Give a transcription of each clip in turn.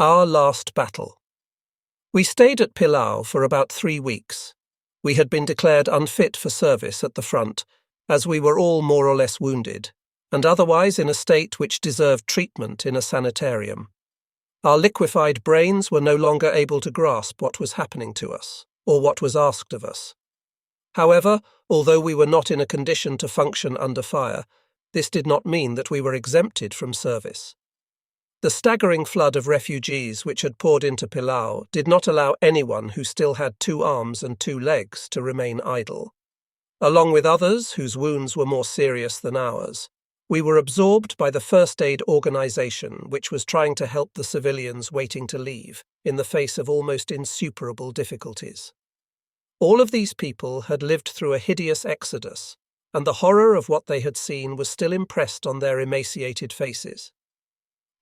Our last battle. We stayed at Pillau for about 3 weeks. We had been declared unfit for service at the front, as we were all more or less wounded, and otherwise in a state which deserved treatment in a sanitarium. Our liquefied brains were no longer able to grasp what was happening to us, or what was asked of us. However, although we were not in a condition to function under fire, this did not mean that we were exempted from service. The staggering flood of refugees which had poured into Pillau did not allow anyone who still had 2 arms and 2 legs to remain idle. Along with others whose wounds were more serious than ours, we were absorbed by the first aid organization which was trying to help the civilians waiting to leave in the face of almost insuperable difficulties. All of these people had lived through a hideous exodus, and the horror of what they had seen was still impressed on their emaciated faces.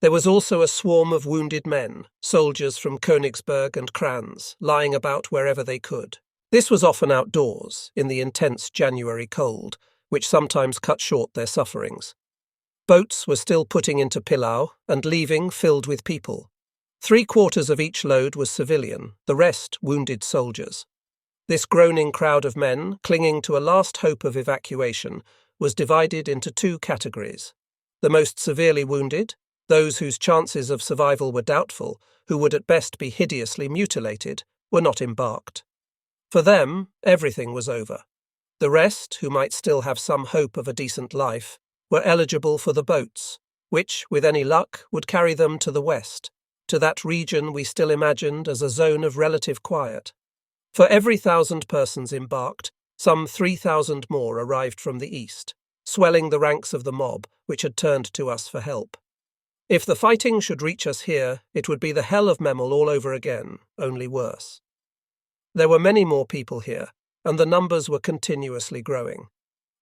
There was also a swarm of wounded men, soldiers from Königsberg and Kranz, lying about wherever they could. This was often outdoors, in the intense January cold, which sometimes cut short their sufferings. Boats were still putting into Pillau and leaving filled with people. 3/4 of each load was civilian, the rest wounded soldiers. This groaning crowd of men, clinging to a last hope of evacuation, was divided into 2 categories: the most severely wounded, those whose chances of survival were doubtful, who would at best be hideously mutilated, were not embarked. For them, everything was over. The rest, who might still have some hope of a decent life, were eligible for the boats, which, with any luck, would carry them to the west, to that region we still imagined as a zone of relative quiet. For every 1,000 persons embarked, some 3,000 more arrived from the east, swelling the ranks of the mob which had turned to us for help. If the fighting should reach us here, it would be the hell of Memel all over again, only worse. There were many more people here, and the numbers were continuously growing.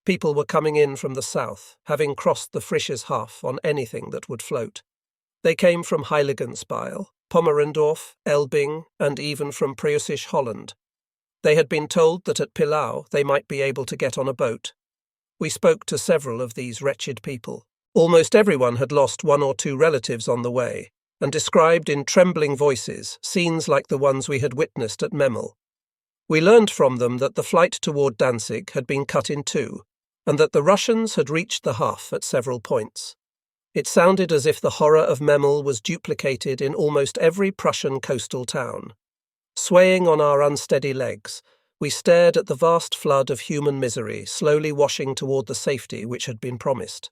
People were coming in from the south, having crossed the Frisches Haff on anything that would float. They came from Heiligenspiel, Pomerendorf, Elbing, and even from Preußisch Holland. They had been told that at Pillau they might be able to get on a boat. We spoke to several of these wretched people. Almost everyone had lost 1 or 2 relatives on the way, and described in trembling voices scenes like the ones we had witnessed at Memel. We learned from them that the flight toward Danzig had been cut in 2, and that the Russians had reached the Haff at several points. It sounded as if the horror of Memel was duplicated in almost every Prussian coastal town. Swaying on our unsteady legs, we stared at the vast flood of human misery slowly washing toward the safety which had been promised.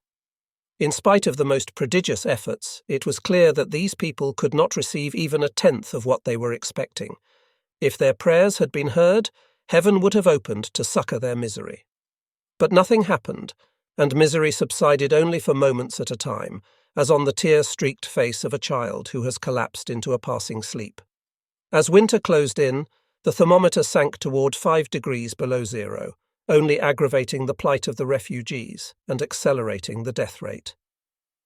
In spite of the most prodigious efforts, it was clear that these people could not receive even 1/10 of what they were expecting. If their prayers had been heard, heaven would have opened to succor their misery. But nothing happened, and misery subsided only for moments at a time, as on the tear-streaked face of a child who has collapsed into a passing sleep. As winter closed in, the thermometer sank toward 5 degrees below zero, only aggravating the plight of the refugees and accelerating the death rate.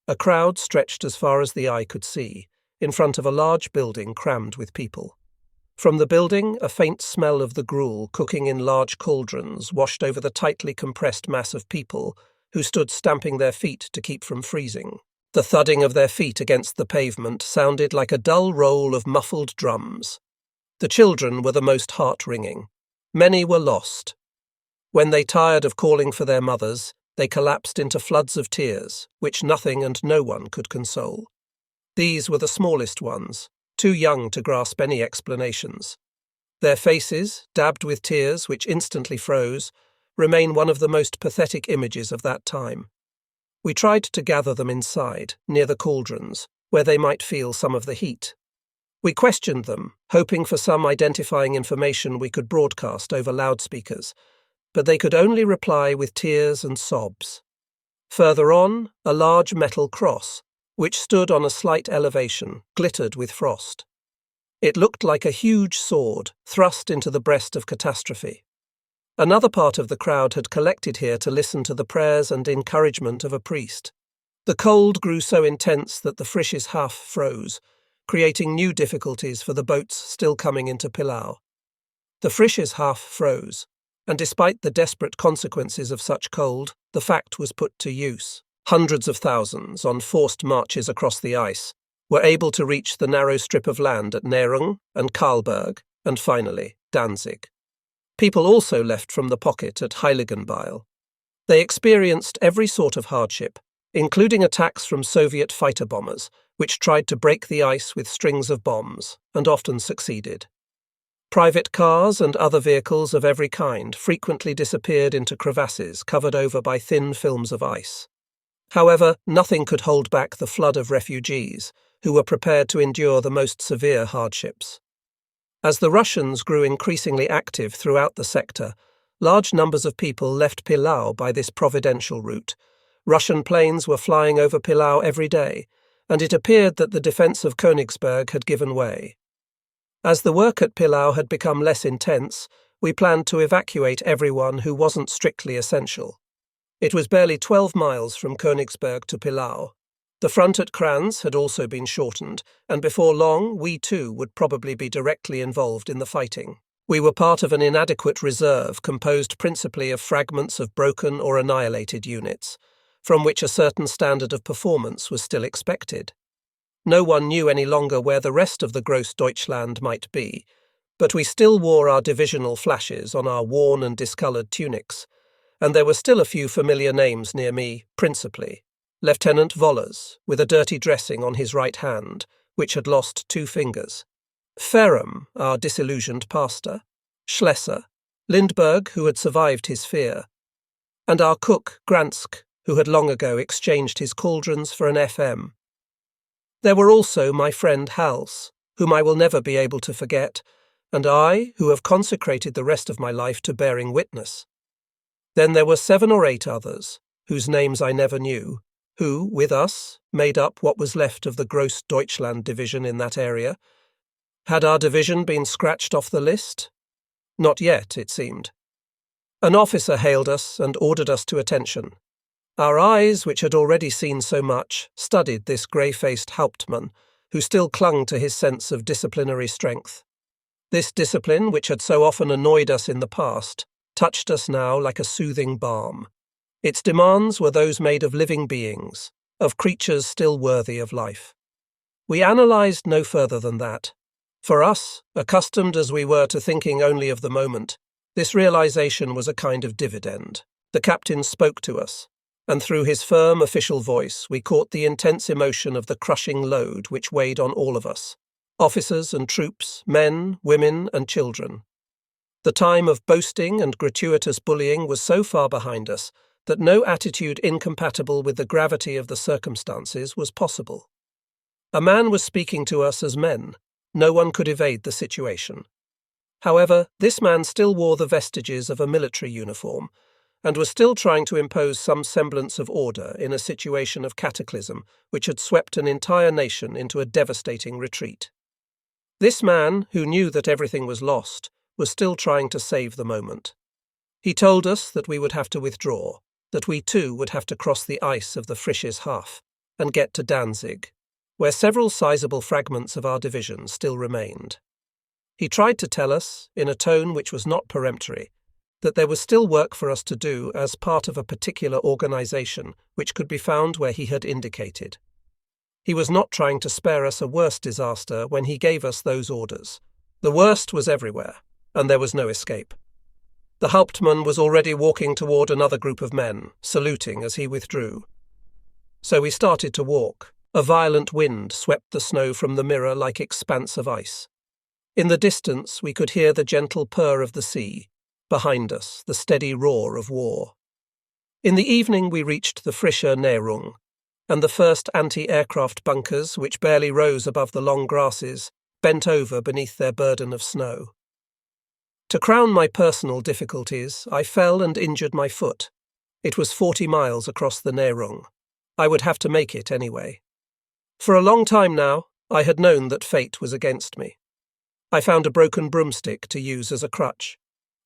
A crowd stretched as far as the eye could see, in front of a large building crammed with people. From the building, a faint smell of the gruel cooking in large cauldrons washed over the tightly compressed mass of people who stood stamping their feet to keep from freezing. The thudding of their feet against the pavement sounded like a dull roll of muffled drums. The children were the most heart-wringing. Many were lost. When they tired of calling for their mothers, they collapsed into floods of tears, which nothing and no one could console. These were the smallest ones, too young to grasp any explanations. Their faces, dabbed with tears which instantly froze, remain one of the most pathetic images of that time. We tried to gather them inside, near the cauldrons, where they might feel some of the heat. We questioned them, hoping for some identifying information we could broadcast over loudspeakers, but they could only reply with tears and sobs. Further on, a large metal cross, which stood on a slight elevation, glittered with frost. It looked like a huge sword thrust into the breast of catastrophe. Another part of the crowd had collected here to listen to the prayers and encouragement of a priest. The cold grew so intense that the Frisches Haff froze, creating new difficulties for the boats still coming into Pillau. The Frisches Haff froze, and despite the desperate consequences of such cold, the fact was put to use. Hundreds of thousands, on forced marches across the ice, were able to reach the narrow strip of land at Nerung and Karlberg, and finally Danzig. People also left from the pocket at Heiligenbeil. They experienced every sort of hardship, including attacks from Soviet fighter bombers, which tried to break the ice with strings of bombs, and often succeeded. Private cars and other vehicles of every kind frequently disappeared into crevasses covered over by thin films of ice. However, nothing could hold back the flood of refugees, who were prepared to endure the most severe hardships. As the Russians grew increasingly active throughout the sector, large numbers of people left Pillau by this providential route. Russian planes were flying over Pillau every day, and it appeared that the defence of Königsberg had given way. As the work at Pillau had become less intense, we planned to evacuate everyone who wasn't strictly essential. It was barely 12 miles from Königsberg to Pillau. The front at Kranz had also been shortened, and before long we too would probably be directly involved in the fighting. We were part of an inadequate reserve composed principally of fragments of broken or annihilated units, from which a certain standard of performance was still expected. No one knew any longer where the rest of the Gross Deutschland might be, but we still wore our divisional flashes on our worn and discoloured tunics, and there were still a few familiar names near me, principally Lieutenant Wollers, with a dirty dressing on his right hand, which had lost 2 fingers, Ferrum, our disillusioned pastor, Schlesser, Lindbergh, who had survived his fear, and our cook, Gransk, who had long ago exchanged his cauldrons for an FM. There were also my friend Hals, whom I will never be able to forget, and I, who have consecrated the rest of my life to bearing witness. Then there were 7 or 8 others, whose names I never knew, who, with us, made up what was left of the Gross Deutschland division in that area. Had our division been scratched off the list? Not yet, it seemed. An officer hailed us and ordered us to attention. Our eyes, which had already seen so much, studied this grey-faced Hauptmann, who still clung to his sense of disciplinary strength. This discipline, which had so often annoyed us in the past, touched us now like a soothing balm. Its demands were those made of living beings, of creatures still worthy of life. We analysed no further than that. For us, accustomed as we were to thinking only of the moment, this realisation was a kind of dividend. The captain spoke to us, and through his firm official voice we caught the intense emotion of the crushing load which weighed on all of us, officers and troops, men, women and children. The time of boasting and gratuitous bullying was so far behind us that no attitude incompatible with the gravity of the circumstances was possible. A man was speaking to us as men. No one could evade the situation. However, this man still wore the vestiges of a military uniform, and was still trying to impose some semblance of order in a situation of cataclysm which had swept an entire nation into a devastating retreat. This man, who knew that everything was lost, was still trying to save the moment. He told us that we would have to withdraw, that we too would have to cross the ice of the Frisches Haff and get to Danzig, where several sizable fragments of our division still remained. He tried to tell us, in a tone which was not peremptory, that there was still work for us to do as part of a particular organisation which could be found where he had indicated. He was not trying to spare us a worse disaster when he gave us those orders. The worst was everywhere, and there was no escape. The Hauptmann was already walking toward another group of men, saluting as he withdrew. So we started to walk. A violent wind swept the snow from the mirror like expanse of ice. In the distance we could hear the gentle purr of the sea. Behind us, the steady roar of war. In the evening we reached the Frische Nährung, and the first anti-aircraft bunkers, which barely rose above the long grasses, bent over beneath their burden of snow. To crown my personal difficulties, I fell and injured my foot. It was 40 miles across the Nährung. I would have to make it anyway. For a long time now, I had known that fate was against me. I found a broken broomstick to use as a crutch.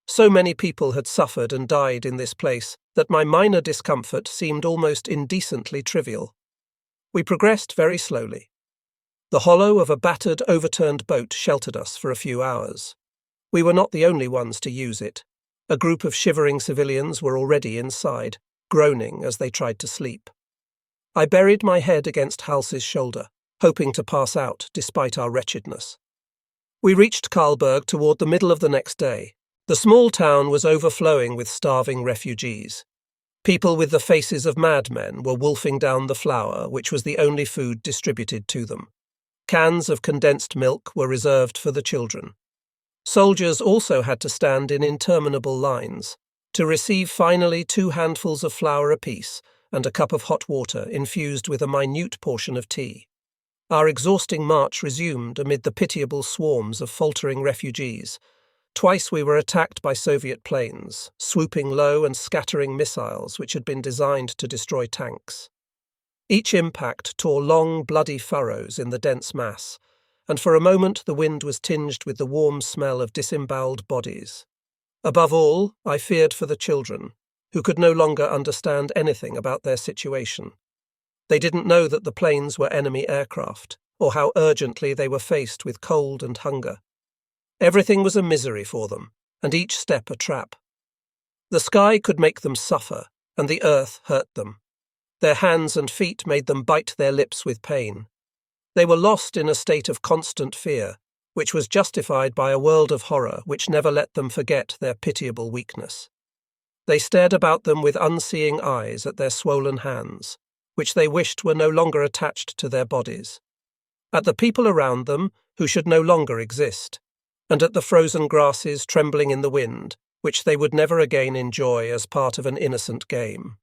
So many people had suffered and died in this place that my minor discomfort seemed almost indecently trivial. We progressed very slowly. The hollow of a battered, overturned boat sheltered us for a few hours. We were not the only ones to use it. A group of shivering civilians were already inside, groaning as they tried to sleep. I buried my head against Hals's shoulder. hoping to pass out despite our wretchedness. We reached Karlberg toward the middle of the next day. The small town was overflowing with starving refugees. People with the faces of madmen were wolfing down the flour, which was the only food distributed to them. Cans of condensed milk were reserved for the children. Soldiers also had to stand in interminable lines to receive finally 2 handfuls of flour apiece and a cup of hot water infused with a minute portion of tea. Our exhausting march resumed amid the pitiable swarms of faltering refugees. Twice we were attacked by Soviet planes, swooping low and scattering missiles which had been designed to destroy tanks. Each impact tore long, bloody furrows in the dense mass, and for a moment the wind was tinged with the warm smell of disemboweled bodies. Above all, I feared for the children, who could no longer understand anything about their situation. They didn't know that the planes were enemy aircraft, or how urgently they were faced with cold and hunger. Everything was a misery for them, and each step a trap. The sky could make them suffer, and the earth hurt them. Their hands and feet made them bite their lips with pain. They were lost in a state of constant fear, which was justified by a world of horror which never let them forget their pitiable weakness. They stared about them with unseeing eyes at their swollen hands, which they wished were no longer attached to their bodies, at the people around them who should no longer exist, and at the frozen grasses trembling in the wind, which they would never again enjoy as part of an innocent game.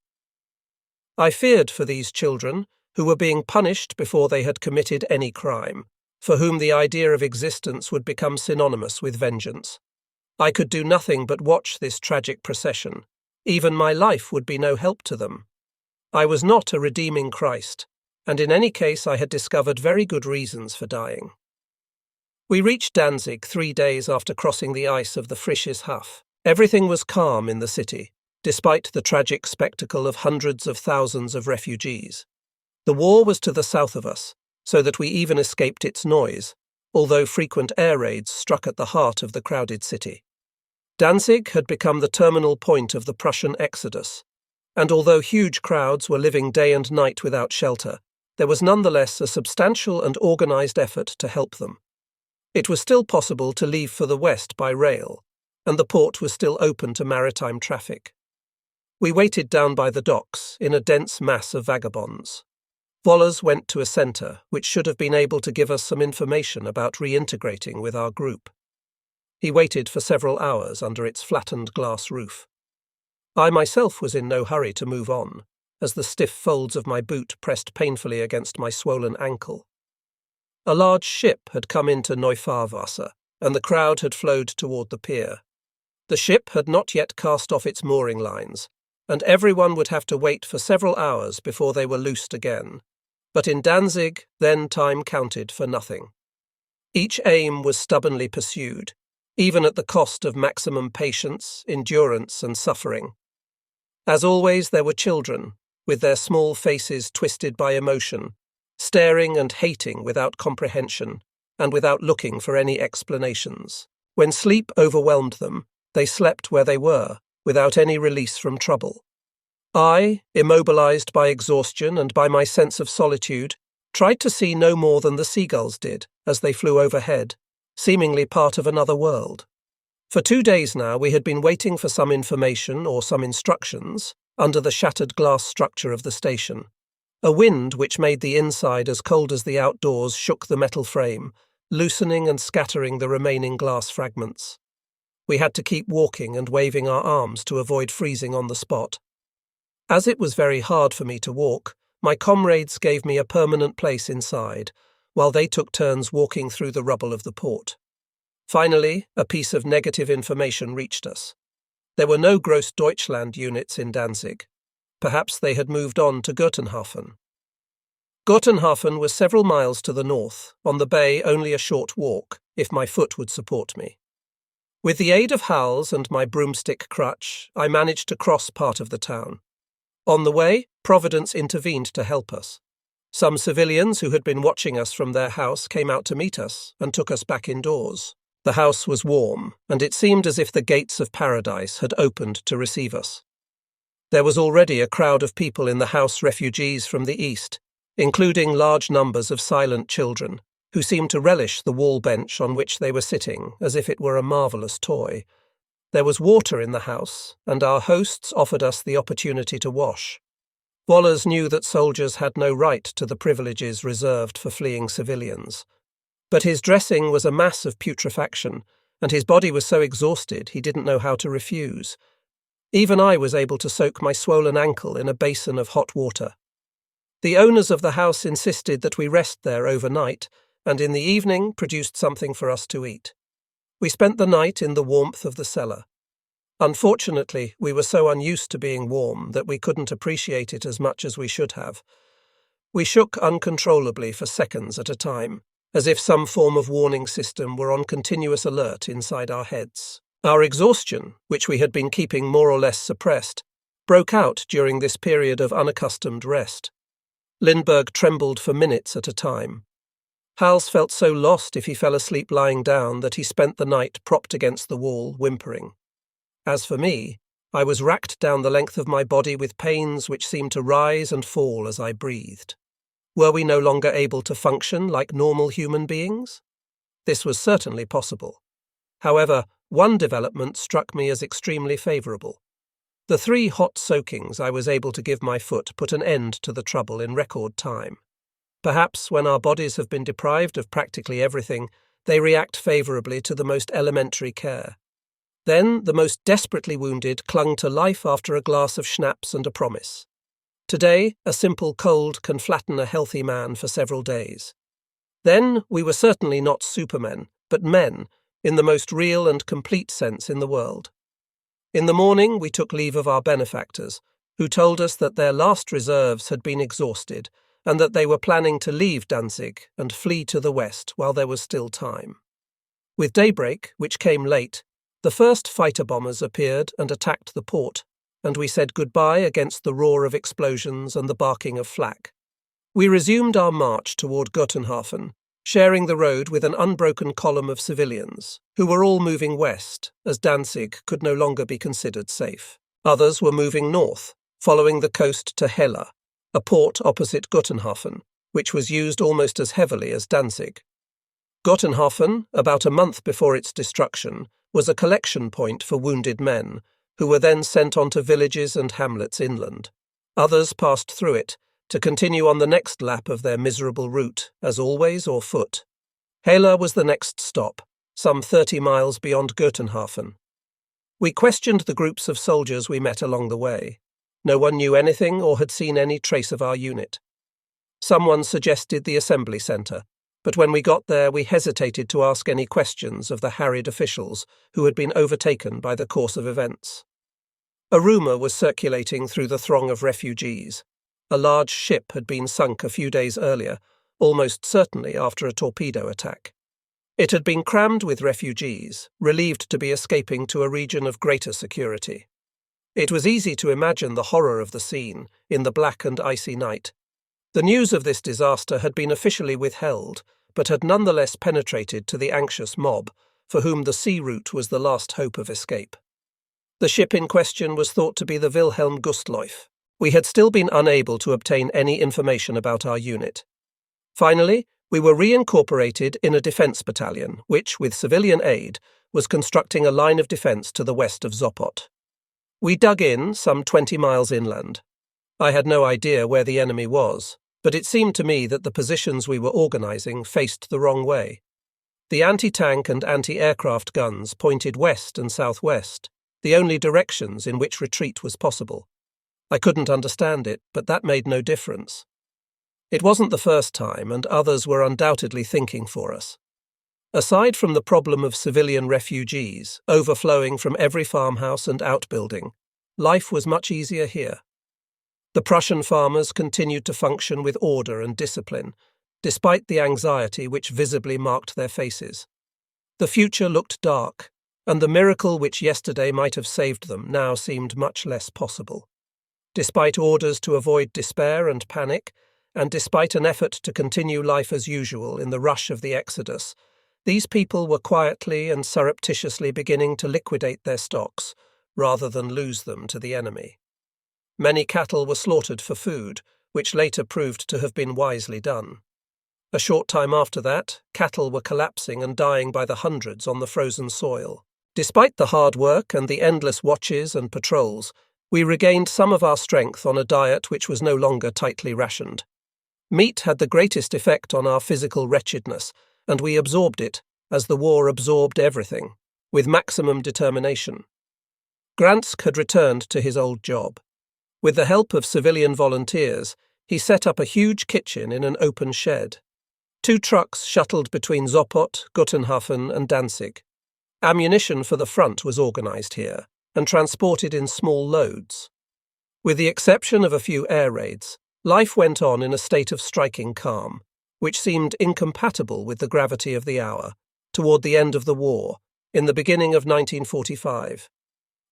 I feared for these children, who were being punished before they had committed any crime, for whom the idea of existence would become synonymous with vengeance. I could do nothing but watch this tragic procession. Even my life would be no help to them. I was not a redeeming Christ, and in any case I had discovered very good reasons for dying. We reached Danzig 3 days after crossing the ice of the Frisches Haff. Everything was calm in the city, despite the tragic spectacle of hundreds of thousands of refugees. The war was to the south of us, so that we even escaped its noise, although frequent air raids struck at the heart of the crowded city. Danzig had become the terminal point of the Prussian exodus, and although huge crowds were living day and night without shelter, there was nonetheless a substantial and organized effort to help them. It was still possible to leave for the west by rail, and the port was still open to maritime traffic. We waited down by the docks in a dense mass of vagabonds. Vollers went to a centre which should have been able to give us some information about reintegrating with our group. He waited for several hours under its flattened glass roof. I myself was in no hurry to move on, as the stiff folds of my boot pressed painfully against my swollen ankle. A large ship had come into Neufahrwasser, and the crowd had flowed toward the pier. The ship had not yet cast off its mooring lines, and everyone would have to wait for several hours before they were loosed again. But in Danzig, then time counted for nothing. Each aim was stubbornly pursued, even at the cost of maximum patience, endurance, and suffering. As always, there were children, with their small faces twisted by emotion, staring and hating without comprehension, and without looking for any explanations. When sleep overwhelmed them, they slept where they were, without any release from trouble. I, immobilized by exhaustion and by my sense of solitude, tried to see no more than the seagulls did as they flew overhead, seemingly part of another world. For 2 days now we had been waiting for some information or some instructions under the shattered glass structure of the station. A wind which made the inside as cold as the outdoors shook the metal frame, loosening and scattering the remaining glass fragments. We had to keep walking and waving our arms to avoid freezing on the spot. As it was very hard for me to walk, my comrades gave me a permanent place inside, while they took turns walking through the rubble of the port. Finally, a piece of negative information reached us. There were no Großdeutschland units in Danzig. Perhaps they had moved on to Gotenhafen. Gotenhafen was several miles to the north, on the bay only a short walk, if my foot would support me. With the aid of Hals and my broomstick crutch, I managed to cross part of the town. On the way, Providence intervened to help us. Some civilians who had been watching us from their house came out to meet us and took us back indoors. The house was warm, and it seemed as if the gates of paradise had opened to receive us. There was already a crowd of people in the house refugees from the east, including large numbers of silent children, who seemed to relish the wall bench on which they were sitting as if it were a marvellous toy. There was water in the house, and our hosts offered us the opportunity to wash. Wallace knew that soldiers had no right to the privileges reserved for fleeing civilians. But his dressing was a mass of putrefaction, and his body was so exhausted he didn't know how to refuse. Even I was able to soak my swollen ankle in a basin of hot water. The owners of the house insisted that we rest there overnight, and in the evening produced something for us to eat. We spent the night in the warmth of the cellar. Unfortunately, we were so unused to being warm that we couldn't appreciate it as much as we should have. We shook uncontrollably for seconds at a time, as if some form of warning system were on continuous alert inside our heads. Our exhaustion, which we had been keeping more or less suppressed, broke out during this period of unaccustomed rest. Lindbergh trembled for minutes at a time. Hals felt so lost if he fell asleep lying down that he spent the night propped against the wall, whimpering. As for me, I was racked down the length of my body with pains which seemed to rise and fall as I breathed. Were we no longer able to function like normal human beings? This was certainly possible. However, one development struck me as extremely favourable. The 3 hot soakings I was able to give my foot put an end to the trouble in record time. Perhaps when our bodies have been deprived of practically everything, they react favourably to the most elementary care. Then the most desperately wounded clung to life after a glass of schnapps and a promise. Today, a simple cold can flatten a healthy man for several days. Then we were certainly not supermen, but men, in the most real and complete sense in the world. In the morning we took leave of our benefactors, who told us that their last reserves had been exhausted and that they were planning to leave Danzig and flee to the west while there was still time. With daybreak, which came late, the first fighter bombers appeared and attacked the port, and we said goodbye against the roar of explosions and the barking of flak. We resumed our march toward Göttenhafen, sharing the road with an unbroken column of civilians, who were all moving west, as Danzig could no longer be considered safe. Others were moving north, following the coast to Hella, a port opposite Göttenhafen, which was used almost as heavily as Danzig. Göttenhafen, about a month before its destruction, was a collection point for wounded men, who were then sent on to villages and hamlets inland. Others passed through it, to continue on the next lap of their miserable route, as always or foot. Hela was the next stop, some 30 miles beyond Göttenhafen. We questioned the groups of soldiers we met along the way. No one knew anything or had seen any trace of our unit. Someone suggested the assembly centre, but when we got there we hesitated to ask any questions of the harried officials who had been overtaken by the course of events. A rumour was circulating through the throng of refugees. A large ship had been sunk a few days earlier, almost certainly after a torpedo attack. It had been crammed with refugees, relieved to be escaping to a region of greater security. It was easy to imagine the horror of the scene in the black and icy night. The news of this disaster had been officially withheld, but had nonetheless penetrated to the anxious mob, for whom the sea route was the last hope of escape. The ship in question was thought to be the Wilhelm Gustloff. We had still been unable to obtain any information about our unit. Finally, we were reincorporated in a defence battalion, which, with civilian aid, was constructing a line of defence to the west of Sopot. We dug in some 20 miles inland. I had no idea where the enemy was, but it seemed to me that the positions we were organising faced the wrong way. The anti-tank and anti-aircraft guns pointed west and southwest, the only directions in which retreat was possible. I couldn't understand it, but that made no difference. It wasn't the first time, and others were undoubtedly thinking for us. Aside from the problem of civilian refugees, overflowing from every farmhouse and outbuilding, life was much easier here. The Prussian farmers continued to function with order and discipline, despite the anxiety which visibly marked their faces. The future looked dark, and the miracle which yesterday might have saved them now seemed much less possible. Despite orders to avoid despair and panic, and despite an effort to continue life as usual in the rush of the exodus, these people were quietly and surreptitiously beginning to liquidate their stocks, rather than lose them to the enemy. Many cattle were slaughtered for food, which later proved to have been wisely done. A short time after that, cattle were collapsing and dying by the hundreds on the frozen soil. Despite the hard work and the endless watches and patrols, we regained some of our strength on a diet which was no longer tightly rationed. Meat had the greatest effect on our physical wretchedness, and we absorbed it, as the war absorbed everything, with maximum determination. Gransk had returned to his old job. With the help of civilian volunteers, he set up a huge kitchen in an open shed. 2 trucks shuttled between Sopot, Guttenhafen and Danzig. Ammunition for the front was organised here and transported in small loads. With the exception of a few air raids, life went on in a state of striking calm, which seemed incompatible with the gravity of the hour, toward the end of the war, in the beginning of 1945.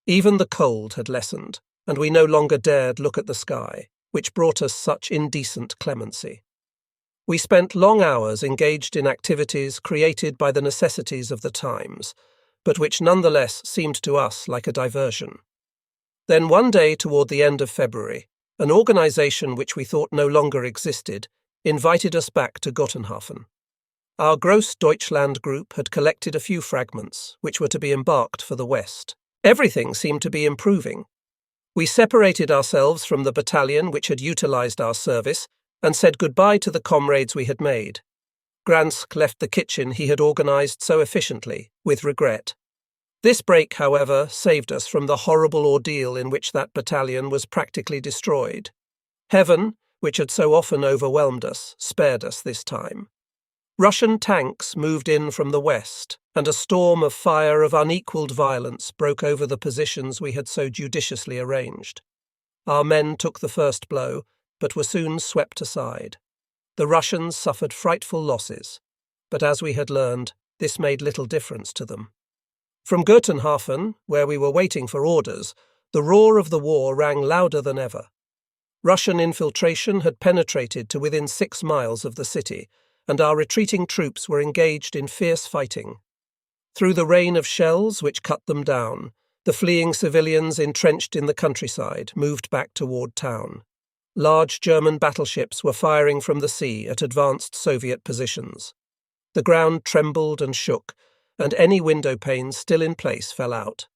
Even the cold had lessened, and we no longer dared look at the sky, which brought us such indecent clemency. We spent long hours engaged in activities created by the necessities of the times, but which nonetheless seemed to us like a diversion. Then one day toward the end of February, an organisation which we thought no longer existed invited us back to Gottenhafen. Our Gross Deutschland group had collected a few fragments, which were to be embarked for the West. Everything seemed to be improving. We separated ourselves from the battalion which had utilised our service and said goodbye to the comrades we had made. Gransk left the kitchen he had organised so efficiently, with regret. This break, however, saved us from the horrible ordeal in which that battalion was practically destroyed. Heaven, which had so often overwhelmed us, spared us this time. Russian tanks moved in from the west, and a storm of fire of unequalled violence broke over the positions we had so judiciously arranged. Our men took the first blow, but were soon swept aside. The Russians suffered frightful losses, but as we had learned, this made little difference to them. From Guttenhafen, where we were waiting for orders, the roar of the war rang louder than ever. Russian infiltration had penetrated to within 6 miles of the city, and our retreating troops were engaged in fierce fighting. Through the rain of shells which cut them down, the fleeing civilians entrenched in the countryside moved back toward town. Large German battleships were firing from the sea at advanced Soviet positions. The ground trembled and shook, and any window panes still in place fell out.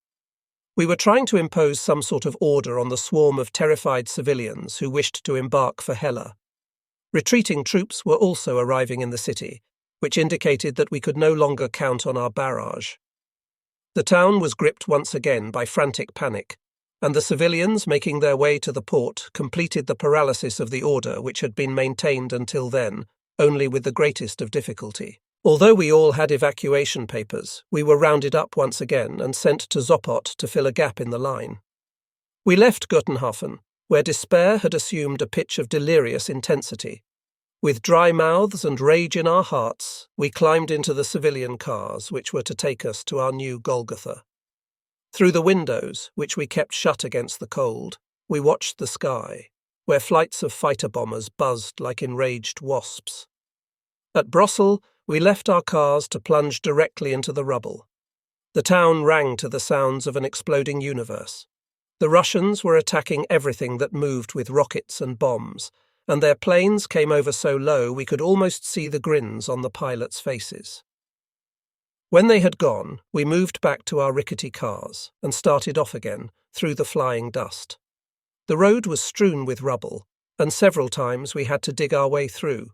We were trying to impose some sort of order on the swarm of terrified civilians who wished to embark for Hella. Retreating troops were also arriving in the city, which indicated that we could no longer count on our barrage. The town was gripped once again by frantic panic, and the civilians making their way to the port completed the paralysis of the order which had been maintained until then, only with the greatest of difficulty. Although we all had evacuation papers, we were rounded up once again and sent to Sopot to fill a gap in the line. We left Guttenhafen, where despair had assumed a pitch of delirious intensity. With dry mouths and rage in our hearts, we climbed into the civilian cars which were to take us to our new Golgotha. Through the windows, which we kept shut against the cold, we watched the sky, where flights of fighter bombers buzzed like enraged wasps. At Brussels, we left our cars to plunge directly into the rubble. The town rang to the sounds of an exploding universe. The Russians were attacking everything that moved with rockets and bombs, and their planes came over so low we could almost see the grins on the pilots' faces. When they had gone, we moved back to our rickety cars and started off again through the flying dust. The road was strewn with rubble, and several times we had to dig our way through.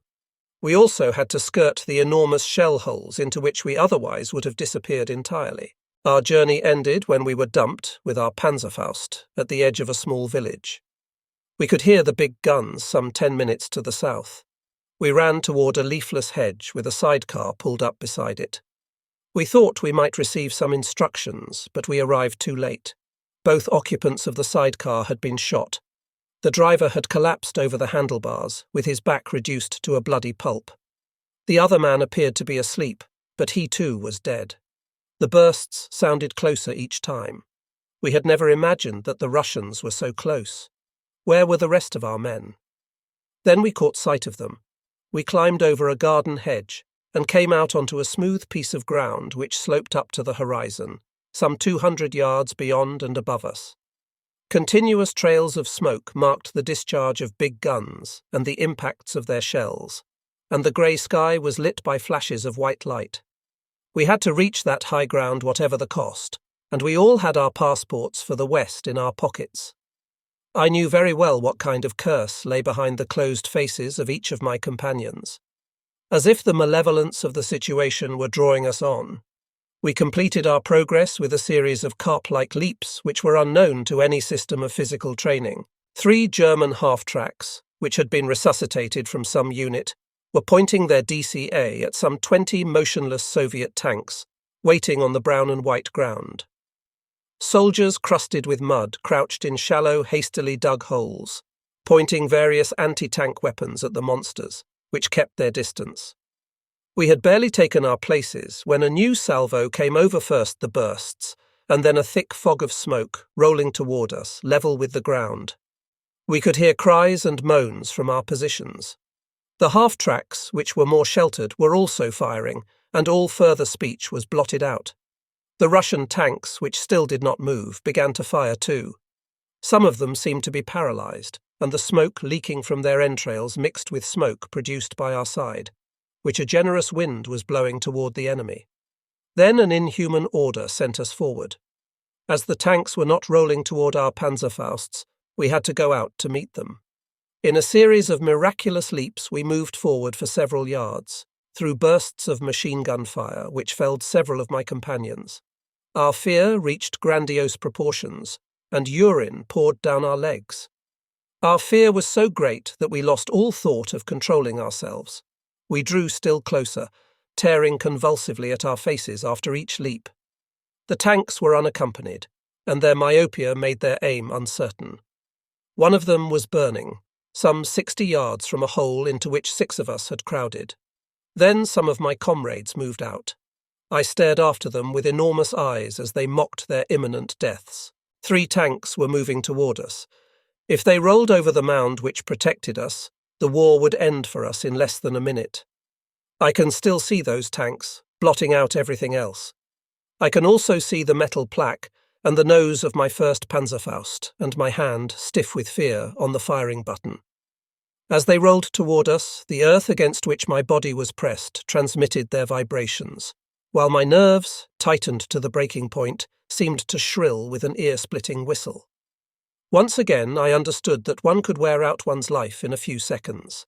We also had to skirt the enormous shell holes into which we otherwise would have disappeared entirely. Our journey ended when we were dumped, with our Panzerfaust, at the edge of a small village. We could hear the big guns some 10 minutes to the south. We ran toward a leafless hedge with a sidecar pulled up beside it. We thought we might receive some instructions, but we arrived too late. Both occupants of the sidecar had been shot. The driver had collapsed over the handlebars, with his back reduced to a bloody pulp. The other man appeared to be asleep, but he too was dead. The bursts sounded closer each time. We had never imagined that the Russians were so close. Where were the rest of our men? Then we caught sight of them. We climbed over a garden hedge and came out onto a smooth piece of ground which sloped up to the horizon, some 200 yards beyond and above us. Continuous trails of smoke marked the discharge of big guns and the impacts of their shells, and the grey sky was lit by flashes of white light. We had to reach that high ground whatever the cost, and we all had our passports for the West in our pockets. I knew very well what kind of curse lay behind the closed faces of each of my companions. As if the malevolence of the situation were drawing us on, we completed our progress with a series of carp-like leaps which were unknown to any system of physical training. 3 German half-tracks, which had been resuscitated from some unit, were pointing their DCA at some 20 motionless Soviet tanks, waiting on the brown and white ground. Soldiers crusted with mud crouched in shallow, hastily dug holes, pointing various anti-tank weapons at the monsters, which kept their distance. We had barely taken our places when a new salvo came over first the bursts, and then a thick fog of smoke rolling toward us, level with the ground. We could hear cries and moans from our positions. The half-tracks, which were more sheltered, were also firing, and all further speech was blotted out. The Russian tanks, which still did not move, began to fire too. Some of them seemed to be paralyzed, and the smoke leaking from their entrails mixed with smoke produced by our side, which a generous wind was blowing toward the enemy. Then an inhuman order sent us forward. As the tanks were not rolling toward our Panzerfausts, we had to go out to meet them. In a series of miraculous leaps we moved forward for several yards, through bursts of machine gun fire which felled several of my companions. Our fear reached grandiose proportions, and urine poured down our legs. Our fear was so great that we lost all thought of controlling ourselves. We drew still closer, tearing convulsively at our faces after each leap. The tanks were unaccompanied, and their myopia made their aim uncertain. One of them was burning, some 60 yards from a hole into which 6 of us had crowded. Then some of my comrades moved out. I stared after them with enormous eyes as they mocked their imminent deaths. 3 tanks were moving toward us. If they rolled over the mound which protected us, the war would end for us in less than a minute. I can still see those tanks, blotting out everything else. I can also see the metal plaque and the nose of my first Panzerfaust, and my hand, stiff with fear, on the firing button. As they rolled toward us, the earth against which my body was pressed transmitted their vibrations, while my nerves, tightened to the breaking point, seemed to shrill with an ear-splitting whistle. Once again I understood that one could wear out one's life in a few seconds.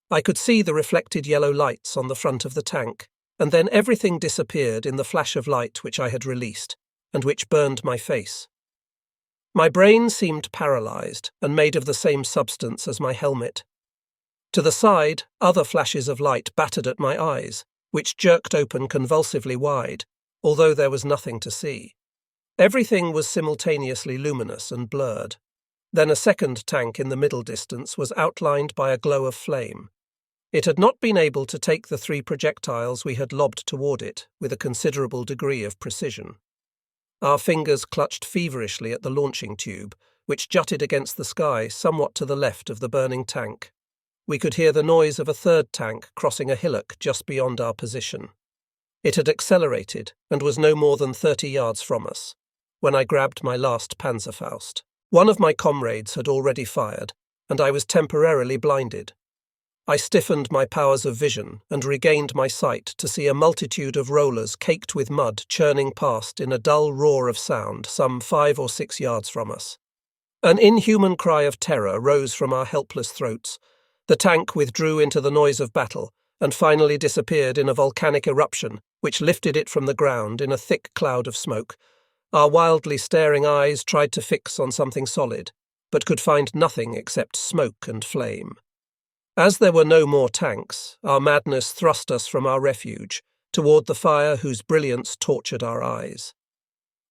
I could see the reflected yellow lights on the front of the tank, and then everything disappeared in the flash of light which I had released, and which burned my face. My brain seemed paralyzed and made of the same substance as my helmet. To the side, other flashes of light battered at my eyes, which jerked open convulsively wide, although there was nothing to see. Everything was simultaneously luminous and blurred. Then a second tank in the middle distance was outlined by a glow of flame. It had not been able to take the 3 projectiles we had lobbed toward it with a considerable degree of precision. Our fingers clutched feverishly at the launching tube, which jutted against the sky somewhat to the left of the burning tank. We could hear the noise of a 3rd tank crossing a hillock just beyond our position. It had accelerated and was no more than 30 yards from us, when I grabbed my last Panzerfaust. One of my comrades had already fired, and I was temporarily blinded. I stiffened my powers of vision and regained my sight to see a multitude of rollers caked with mud churning past in a dull roar of sound some 5 or 6 yards from us. An inhuman cry of terror rose from our helpless throats. The tank withdrew into the noise of battle and finally disappeared in a volcanic eruption which lifted it from the ground in a thick cloud of smoke. Our wildly staring eyes tried to fix on something solid, but could find nothing except smoke and flame. As there were no more tanks, our madness thrust us from our refuge, toward the fire whose brilliance tortured our eyes.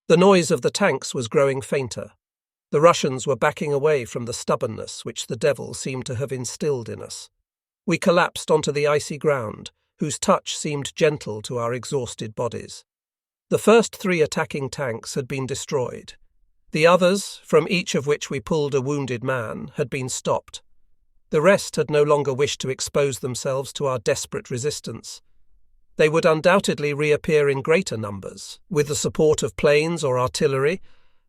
The noise of the tanks was growing fainter. The Russians were backing away from the stubbornness which the devil seemed to have instilled in us. We collapsed onto the icy ground, whose touch seemed gentle to our exhausted bodies. The first 3 attacking tanks had been destroyed. The others, from each of which we pulled a wounded man, had been stopped. The rest had no longer wished to expose themselves to our desperate resistance. They would undoubtedly reappear in greater numbers, with the support of planes or artillery,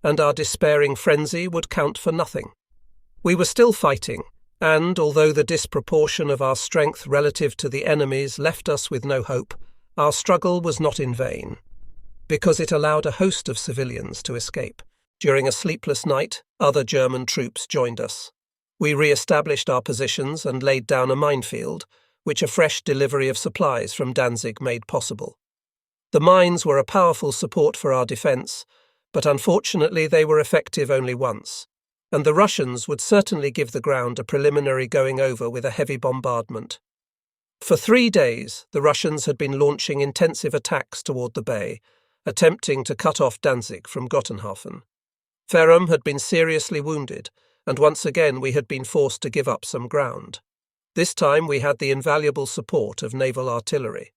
and our despairing frenzy would count for nothing. We were still fighting, and although the disproportion of our strength relative to the enemy's left us with no hope, our struggle was not in vain, because it allowed a host of civilians to escape. During a sleepless night, other German troops joined us. We re-established our positions and laid down a minefield, which a fresh delivery of supplies from Danzig made possible. The mines were a powerful support for our defence, but unfortunately they were effective only once, and the Russians would certainly give the ground a preliminary going over with a heavy bombardment. For 3 days, the Russians had been launching intensive attacks toward the bay, attempting to cut off Danzig from Gotenhafen. Ferrum had been seriously wounded, and once again we had been forced to give up some ground. This time we had the invaluable support of naval artillery.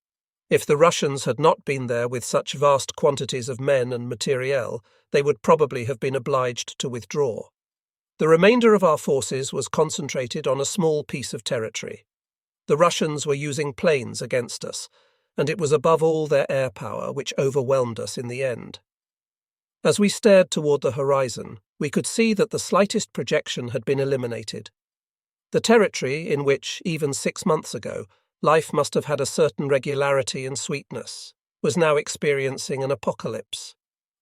If the Russians had not been there with such vast quantities of men and materiel, they would probably have been obliged to withdraw. The remainder of our forces was concentrated on a small piece of territory. The Russians were using planes against us, and it was above all their air power which overwhelmed us in the end. As we stared toward the horizon, we could see that the slightest projection had been eliminated. The territory in which, even 6 months ago, life must have had a certain regularity and sweetness, was now experiencing an apocalypse.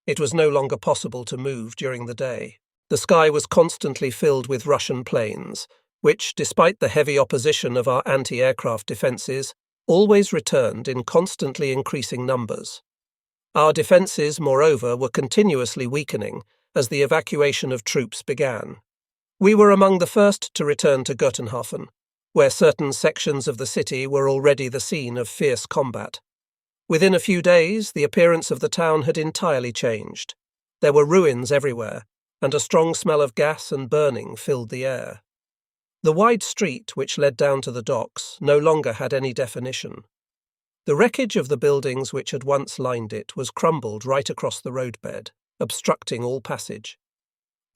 It was no longer possible to move during the day. The sky was constantly filled with Russian planes, which, despite the heavy opposition of our anti-aircraft defences, always returned in constantly increasing numbers. Our defences, moreover, were continuously weakening as the evacuation of troops began. We were among the first to return to Gotenhafen, where certain sections of the city were already the scene of fierce combat. Within a few days, the appearance of the town had entirely changed. There were ruins everywhere, and a strong smell of gas and burning filled the air. The wide street which led down to the docks no longer had any definition. The wreckage of the buildings which had once lined it was crumbled right across the roadbed, obstructing all passage.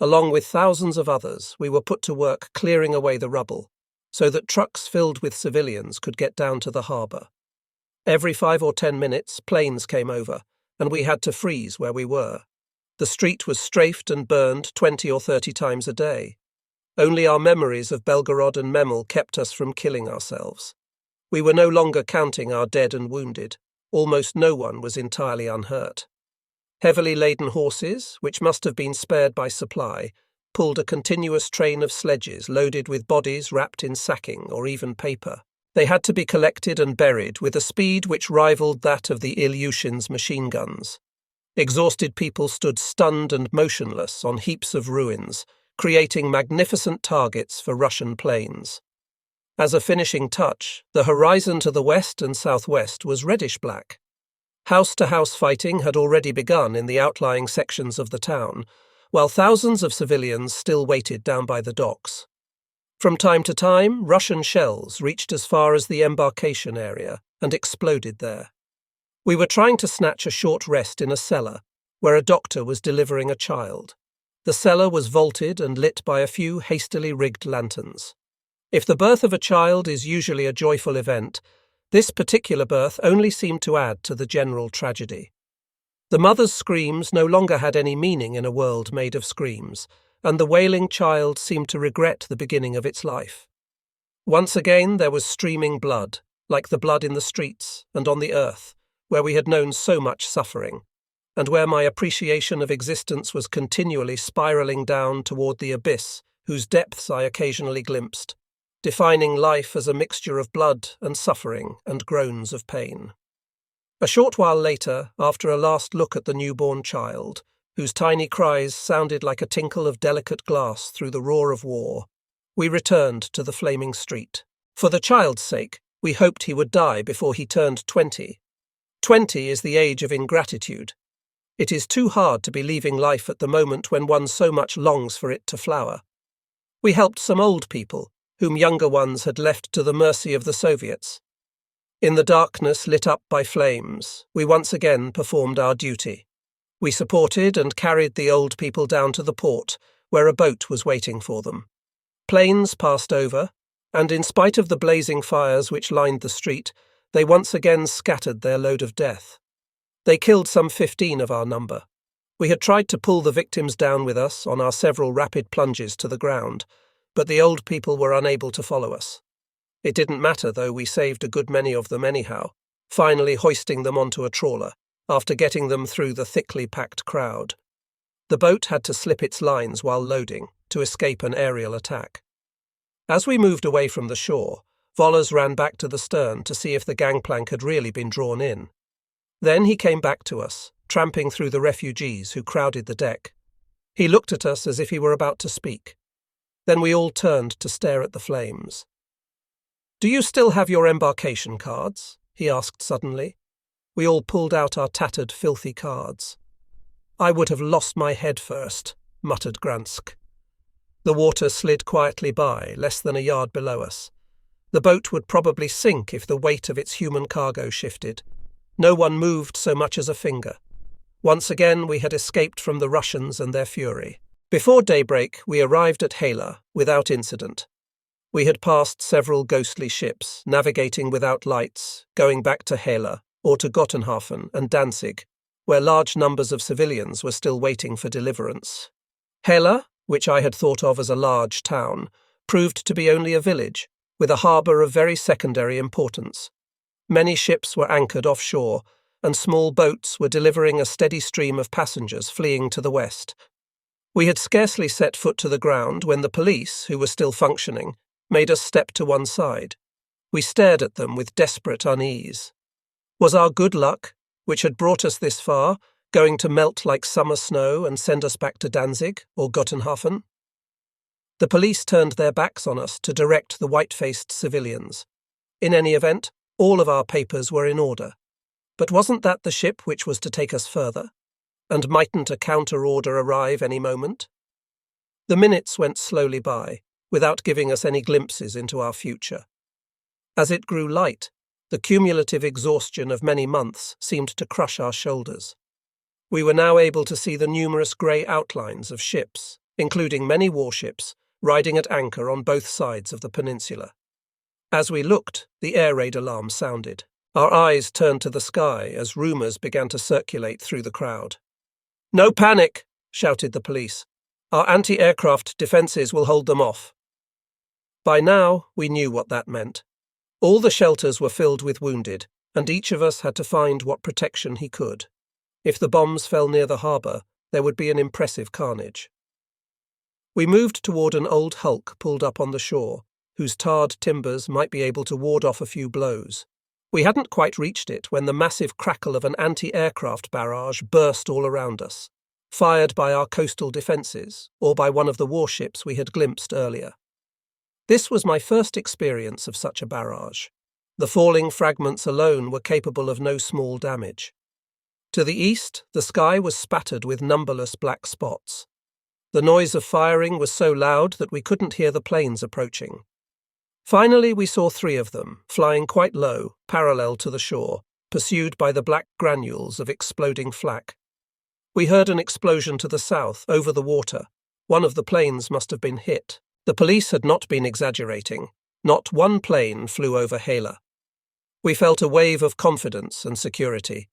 Along with thousands of others, we were put to work clearing away the rubble, so that trucks filled with civilians could get down to the harbour. Every 5 or 10 minutes, planes came over, and we had to freeze where we were. The street was strafed and burned 20 or 30 times a day. Only our memories of Belgorod and Memel kept us from killing ourselves. We were no longer counting our dead and wounded. Almost no one was entirely unhurt. Heavily laden horses, which must have been spared by supply, pulled a continuous train of sledges loaded with bodies wrapped in sacking or even paper. They had to be collected and buried with a speed which rivaled that of the Ilyushin's machine guns. Exhausted people stood stunned and motionless on heaps of ruins, creating magnificent targets for Russian planes. As a finishing touch, the horizon to the west and southwest was reddish-black. House-to-house fighting had already begun in the outlying sections of the town, while thousands of civilians still waited down by the docks. From time to time, Russian shells reached as far as the embarkation area and exploded there. We were trying to snatch a short rest in a cellar, where a doctor was delivering a child. The cellar was vaulted and lit by a few hastily rigged lanterns. If the birth of a child is usually a joyful event, this particular birth only seemed to add to the general tragedy. The mother's screams no longer had any meaning in a world made of screams, and the wailing child seemed to regret the beginning of its life. Once again there was streaming blood, like the blood in the streets and on the earth, where we had known so much suffering, and where my appreciation of existence was continually spiralling down toward the abyss whose depths I occasionally glimpsed, defining life as a mixture of blood and suffering and groans of pain. A short while later, after a last look at the newborn child, whose tiny cries sounded like a tinkle of delicate glass through the roar of war, we returned to the flaming street. For the child's sake, we hoped he would die before he turned 20. 20 is the age of ingratitude. It is too hard to be leaving life at the moment when one so much longs for it to flower. We helped some old people, whom younger ones had left to the mercy of the Soviets. In the darkness lit up by flames, we once again performed our duty. We supported and carried the old people down to the port, where a boat was waiting for them. Planes passed over, and in spite of the blazing fires which lined the street, they once again scattered their load of death. They killed some 15 of our number. We had tried to pull the victims down with us on our several rapid plunges to the ground, but the old people were unable to follow us. It didn't matter, though we saved a good many of them anyhow, finally hoisting them onto a trawler, after getting them through the thickly packed crowd. The boat had to slip its lines while loading, to escape an aerial attack. As we moved away from the shore, Vollers ran back to the stern to see if the gangplank had really been drawn in. Then he came back to us, tramping through the refugees who crowded the deck. He looked at us as if he were about to speak. Then we all turned to stare at the flames. "Do you still have your embarkation cards?" he asked suddenly. We all pulled out our tattered, filthy cards. "I would have lost my head first," muttered Gransk. The water slid quietly by, less than a yard below us. The boat would probably sink if the weight of its human cargo shifted. No one moved so much as a finger. Once again we had escaped from the Russians and their fury. Before daybreak we arrived at Hela without incident. We had passed several ghostly ships, navigating without lights, going back to Hela or to Gottenhafen and Danzig, where large numbers of civilians were still waiting for deliverance. Hela, which I had thought of as a large town, proved to be only a village, with a harbour of very secondary importance. Many ships were anchored offshore, and small boats were delivering a steady stream of passengers fleeing to the west. We had scarcely set foot to the ground when the police, who were still functioning, made us step to one side. We stared at them with desperate unease. Was our good luck, which had brought us this far, going to melt like summer snow and send us back to Danzig or Gottenhafen? The police turned their backs on us to direct the white-faced civilians. In any event, all of our papers were in order. But wasn't that the ship which was to take us further? And mightn't a counter-order arrive any moment? The minutes went slowly by, without giving us any glimpses into our future. As it grew light, the cumulative exhaustion of many months seemed to crush our shoulders. We were now able to see the numerous grey outlines of ships, including many warships, riding at anchor on both sides of the peninsula. As we looked, the air raid alarm sounded. Our eyes turned to the sky as rumours began to circulate through the crowd. "No panic!" shouted the police. "Our anti-aircraft defences will hold them off." By now, we knew what that meant. All the shelters were filled with wounded, and each of us had to find what protection he could. If the bombs fell near the harbour, there would be an impressive carnage. We moved toward an old hulk pulled up on the shore, whose tarred timbers might be able to ward off a few blows. We hadn't quite reached it when the massive crackle of an anti-aircraft barrage burst all around us, fired by our coastal defences or by one of the warships we had glimpsed earlier. This was my first experience of such a barrage. The falling fragments alone were capable of no small damage. To the east, the sky was spattered with numberless black spots. The noise of firing was so loud that we couldn't hear the planes approaching. Finally, we saw 3 of them, flying quite low, parallel to the shore, pursued by the black granules of exploding flak. We heard an explosion to the south, over the water. One of the planes must have been hit. The police had not been exaggerating. Not one plane flew over Hela. We felt a wave of confidence and security.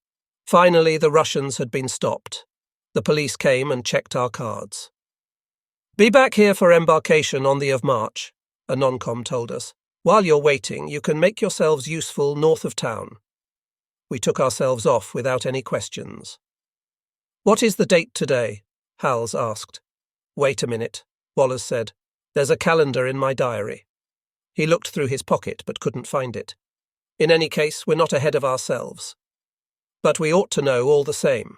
Finally, the Russians had been stopped. The police came and checked our cards. "Be back here for embarkation on the of March," a non-com told us. "While you're waiting, you can make yourselves useful north of town." We took ourselves off without any questions. "What is the date today?" Hals asked. "Wait a minute," Wallace said. "There's a calendar in my diary." He looked through his pocket but couldn't find it. "In any case, we're not ahead of ourselves." "But we ought to know all the same,"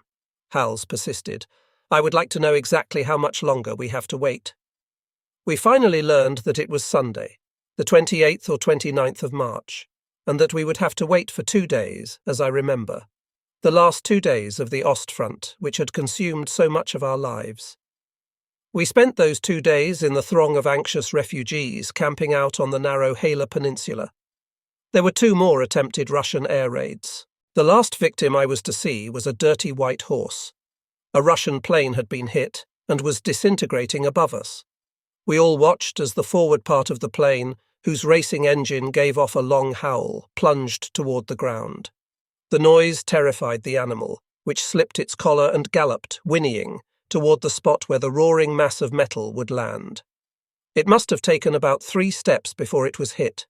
Hals persisted. "I would like to know exactly how much longer we have to wait." We finally learned that it was Sunday, the 28th or 29th of March, and that we would have to wait for 2 days, as I remember. The last 2 days of the Ostfront, which had consumed so much of our lives. We spent those 2 days in the throng of anxious refugees camping out on the narrow Hela Peninsula. There were 2 more attempted Russian air raids. The last victim I was to see was a dirty white horse. A Russian plane had been hit and was disintegrating above us. We all watched as the forward part of the plane, whose racing engine gave off a long howl, plunged toward the ground. The noise terrified the animal, which slipped its collar and galloped, whinnying, toward the spot where the roaring mass of metal would land. It must have taken about 3 steps before it was hit.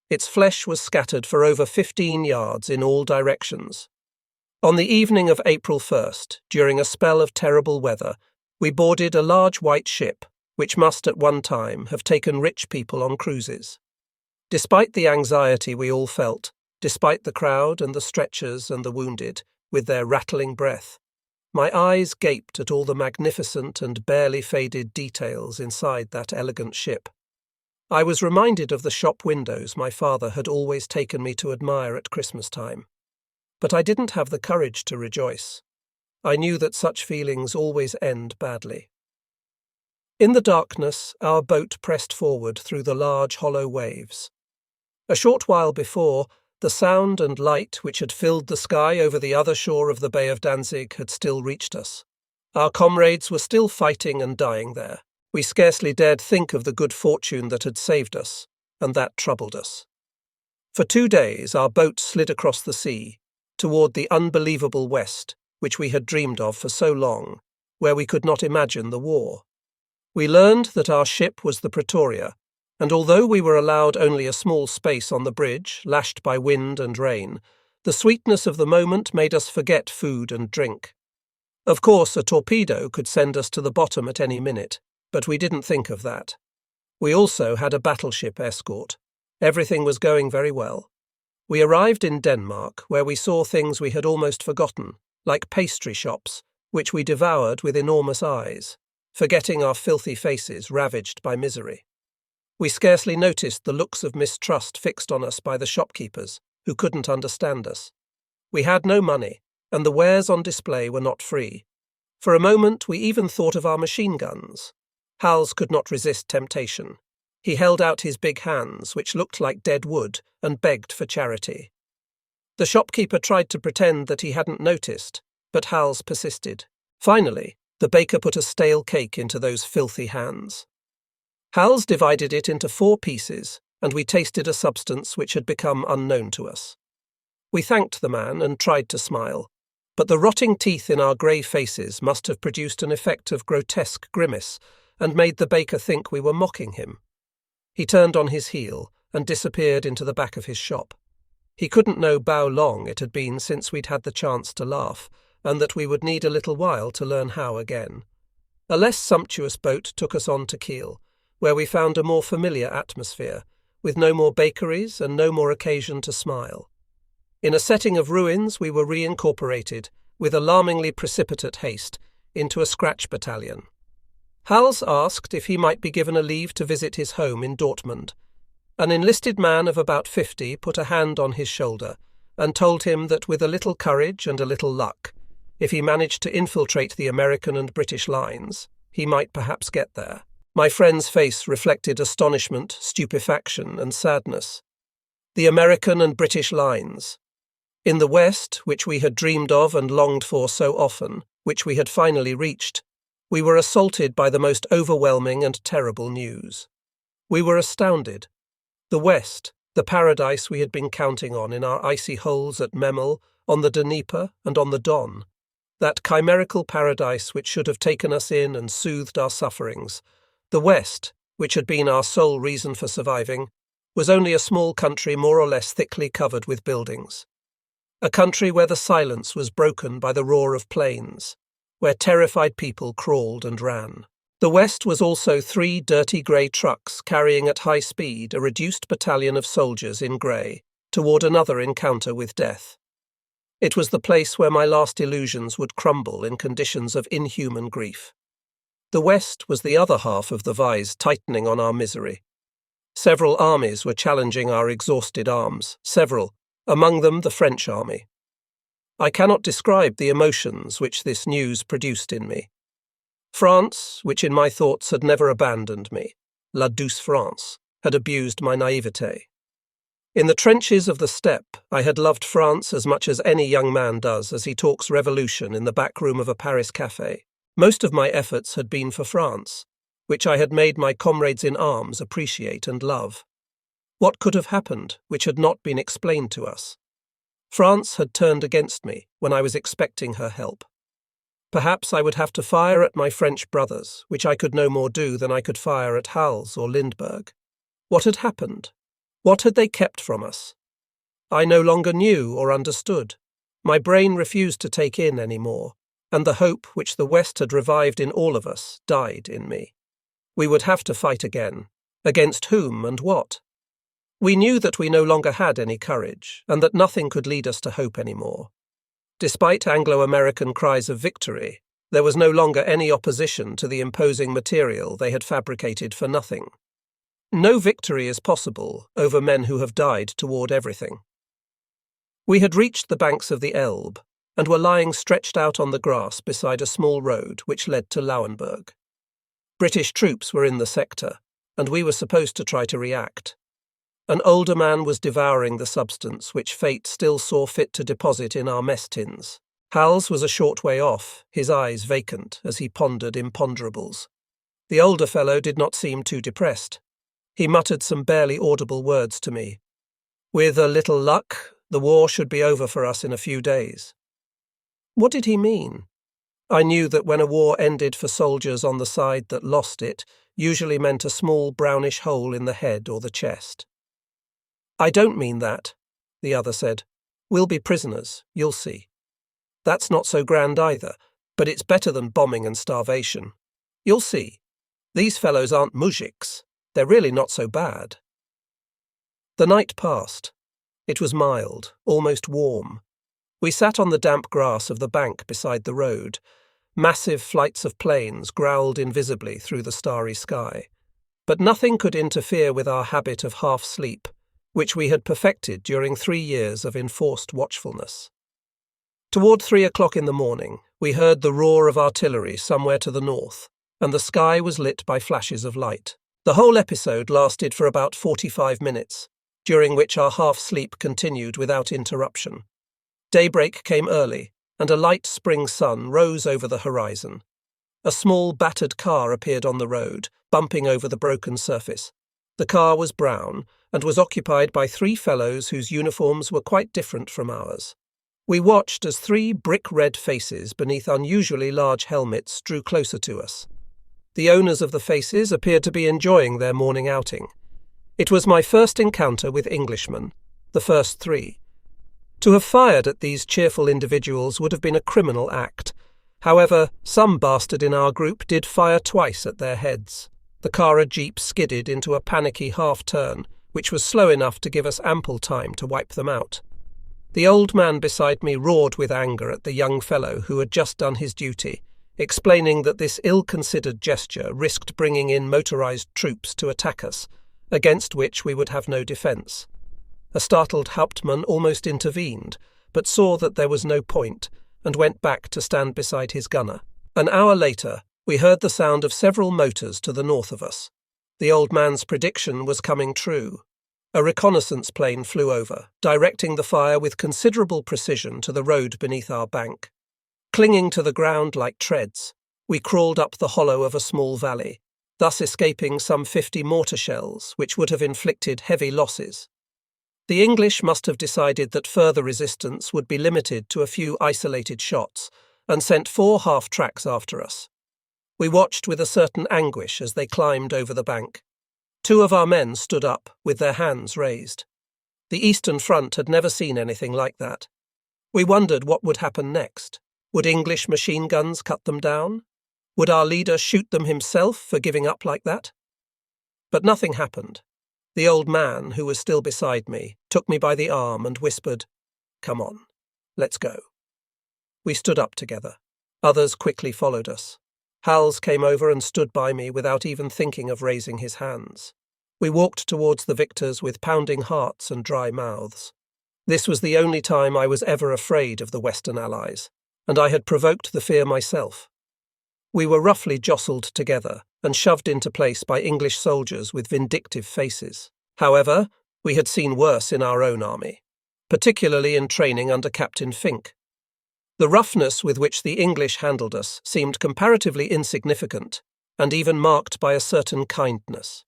Its flesh was scattered for over 15 yards in all directions. On the evening of April 1st, during a spell of terrible weather, we boarded a large white ship, which must at one time have taken rich people on cruises. Despite the anxiety we all felt, despite the crowd and the stretchers and the wounded, with their rattling breath, my eyes gaped at all the magnificent and barely faded details inside that elegant ship. I was reminded of the shop windows my father had always taken me to admire at Christmas time. But I didn't have the courage to rejoice. I knew that such feelings always end badly. In the darkness, our boat pressed forward through the large hollow waves. A short while before, the sound and light which had filled the sky over the other shore of the Bay of Danzig had still reached us. Our comrades were still fighting and dying there. We scarcely dared think of the good fortune that had saved us, and that troubled us. For 2 days our boat slid across the sea, toward the unbelievable west, which we had dreamed of for so long, where we could not imagine the war. We learned that our ship was the Pretoria, and although we were allowed only a small space on the bridge, lashed by wind and rain, the sweetness of the moment made us forget food and drink. Of course, a torpedo could send us to the bottom at any minute, but we didn't think of that. We also had a battleship escort. Everything was going very well. We arrived in Denmark, where we saw things we had almost forgotten, like pastry shops, which we devoured with enormous eyes, forgetting our filthy faces ravaged by misery. We scarcely noticed the looks of mistrust fixed on us by the shopkeepers, who couldn't understand us. We had no money, and the wares on display were not free. For a moment we even thought of our machine guns. Hals could not resist temptation. He held out his big hands, which looked like dead wood, and begged for charity. The shopkeeper tried to pretend that he hadn't noticed, but Hals persisted. Finally, the baker put a stale cake into those filthy hands. Hals divided it into 4 pieces, and we tasted a substance which had become unknown to us. We thanked the man and tried to smile, but the rotting teeth in our grey faces must have produced an effect of grotesque grimace and made the baker think we were mocking him. He turned on his heel and disappeared into the back of his shop. He couldn't know how long it had been since we'd had the chance to laugh, and that we would need a little while to learn how again. A less sumptuous boat took us on to Kiel, where we found a more familiar atmosphere, with no more bakeries and no more occasion to smile. In a setting of ruins we were reincorporated, with alarmingly precipitate haste, into a scratch battalion. Hals asked if he might be given a leave to visit his home in Dortmund. An enlisted man of about 50 put a hand on his shoulder and told him that with a little courage and a little luck, if he managed to infiltrate the American and British lines, he might perhaps get there. My friend's face reflected astonishment, stupefaction, and sadness. The American and British lines. In the West, which we had dreamed of and longed for so often, which we had finally reached, we were assaulted by the most overwhelming and terrible news. We were astounded. The West, the paradise we had been counting on in our icy holes at Memel, on the Dnieper, and on the Don, that chimerical paradise which should have taken us in and soothed our sufferings, the West, which had been our sole reason for surviving, was only a small country more or less thickly covered with buildings. A country where the silence was broken by the roar of planes, where terrified people crawled and ran. The West was also 3 dirty grey trucks carrying at high speed a reduced battalion of soldiers in grey toward another encounter with death. It was the place where my last illusions would crumble in conditions of inhuman grief. The West was the other half of the vise tightening on our misery. Several armies were challenging our exhausted arms, several, among them the French army. I cannot describe the emotions which this news produced in me. France, which in my thoughts had never abandoned me, la douce France, had abused my naivete. In the trenches of the steppe, I had loved France as much as any young man does as he talks revolution in the back room of a Paris café. Most of my efforts had been for France, which I had made my comrades in arms appreciate and love. What could have happened which had not been explained to us? France had turned against me when I was expecting her help. Perhaps I would have to fire at my French brothers, which I could no more do than I could fire at Hals or Lindbergh. What had happened? What had they kept from us? I no longer knew or understood. My brain refused to take in any more, and the hope which the West had revived in all of us died in me. We would have to fight again. Against whom and what? We knew that we no longer had any courage, and that nothing could lead us to hope any more. Despite Anglo-American cries of victory, there was no longer any opposition to the imposing material they had fabricated for nothing. No victory is possible over men who have died toward everything. We had reached the banks of the Elbe, and were lying stretched out on the grass beside a small road which led to Lauenburg. British troops were in the sector, and we were supposed to try to react. An older man was devouring the substance which fate still saw fit to deposit in our mess tins. Hals was a short way off, his eyes vacant as he pondered imponderables. The older fellow did not seem too depressed. He muttered some barely audible words to me. With a little luck, the war should be over for us in a few days. What did he mean? I knew that when a war ended for soldiers on the side that lost it, usually meant a small brownish hole in the head or the chest. I don't mean that, the other said. We'll be prisoners, you'll see. That's not so grand either, but it's better than bombing and starvation. You'll see. These fellows aren't mujiks. They're really not so bad. The night passed. It was mild, almost warm. We sat on the damp grass of the bank beside the road. Massive flights of planes growled invisibly through the starry sky. But nothing could interfere with our habit of half-sleep, which we had perfected during 3 years of enforced watchfulness. Toward 3 o'clock in the morning, we heard the roar of artillery somewhere to the north, and the sky was lit by flashes of light. The whole episode lasted for about 45 minutes, during which our half-sleep continued without interruption. Daybreak came early, and a light spring sun rose over the horizon. A small battered car appeared on the road, bumping over the broken surface. The car was brown, and was occupied by 3 fellows whose uniforms were quite different from ours. We watched as 3 brick-red faces beneath unusually large helmets drew closer to us. The owners of the faces appeared to be enjoying their morning outing. It was my first encounter with Englishmen, the first 3. To have fired at these cheerful individuals would have been a criminal act. However, some bastard in our group did fire twice at their heads. The car jeep skidded into a panicky half-turn, which was slow enough to give us ample time to wipe them out. The old man beside me roared with anger at the young fellow who had just done his duty, explaining that this ill-considered gesture risked bringing in motorized troops to attack us, against which we would have no defence. A startled Hauptmann almost intervened, but saw that there was no point, and went back to stand beside his gunner. An hour later, we heard the sound of several motors to the north of us. The old man's prediction was coming true. A reconnaissance plane flew over, directing the fire with considerable precision to the road beneath our bank. Clinging to the ground like treads, we crawled up the hollow of a small valley, thus escaping some 50 mortar shells, which would have inflicted heavy losses. The English must have decided that further resistance would be limited to a few isolated shots, and sent 4 half-tracks after us. We watched with a certain anguish as they climbed over the bank. 2 of our men stood up, with their hands raised. The Eastern Front had never seen anything like that. We wondered what would happen next. Would English machine guns cut them down? Would our leader shoot them himself for giving up like that? But nothing happened. The old man, who was still beside me, took me by the arm and whispered, "Come on, let's go." We stood up together. Others quickly followed us. Hals came over and stood by me without even thinking of raising his hands. We walked towards the victors with pounding hearts and dry mouths. This was the only time I was ever afraid of the Western Allies, and I had provoked the fear myself. We were roughly jostled together and shoved into place by English soldiers with vindictive faces. However, we had seen worse in our own army, particularly in training under Captain Fink. The roughness with which the English handled us seemed comparatively insignificant, and even marked by a certain kindness.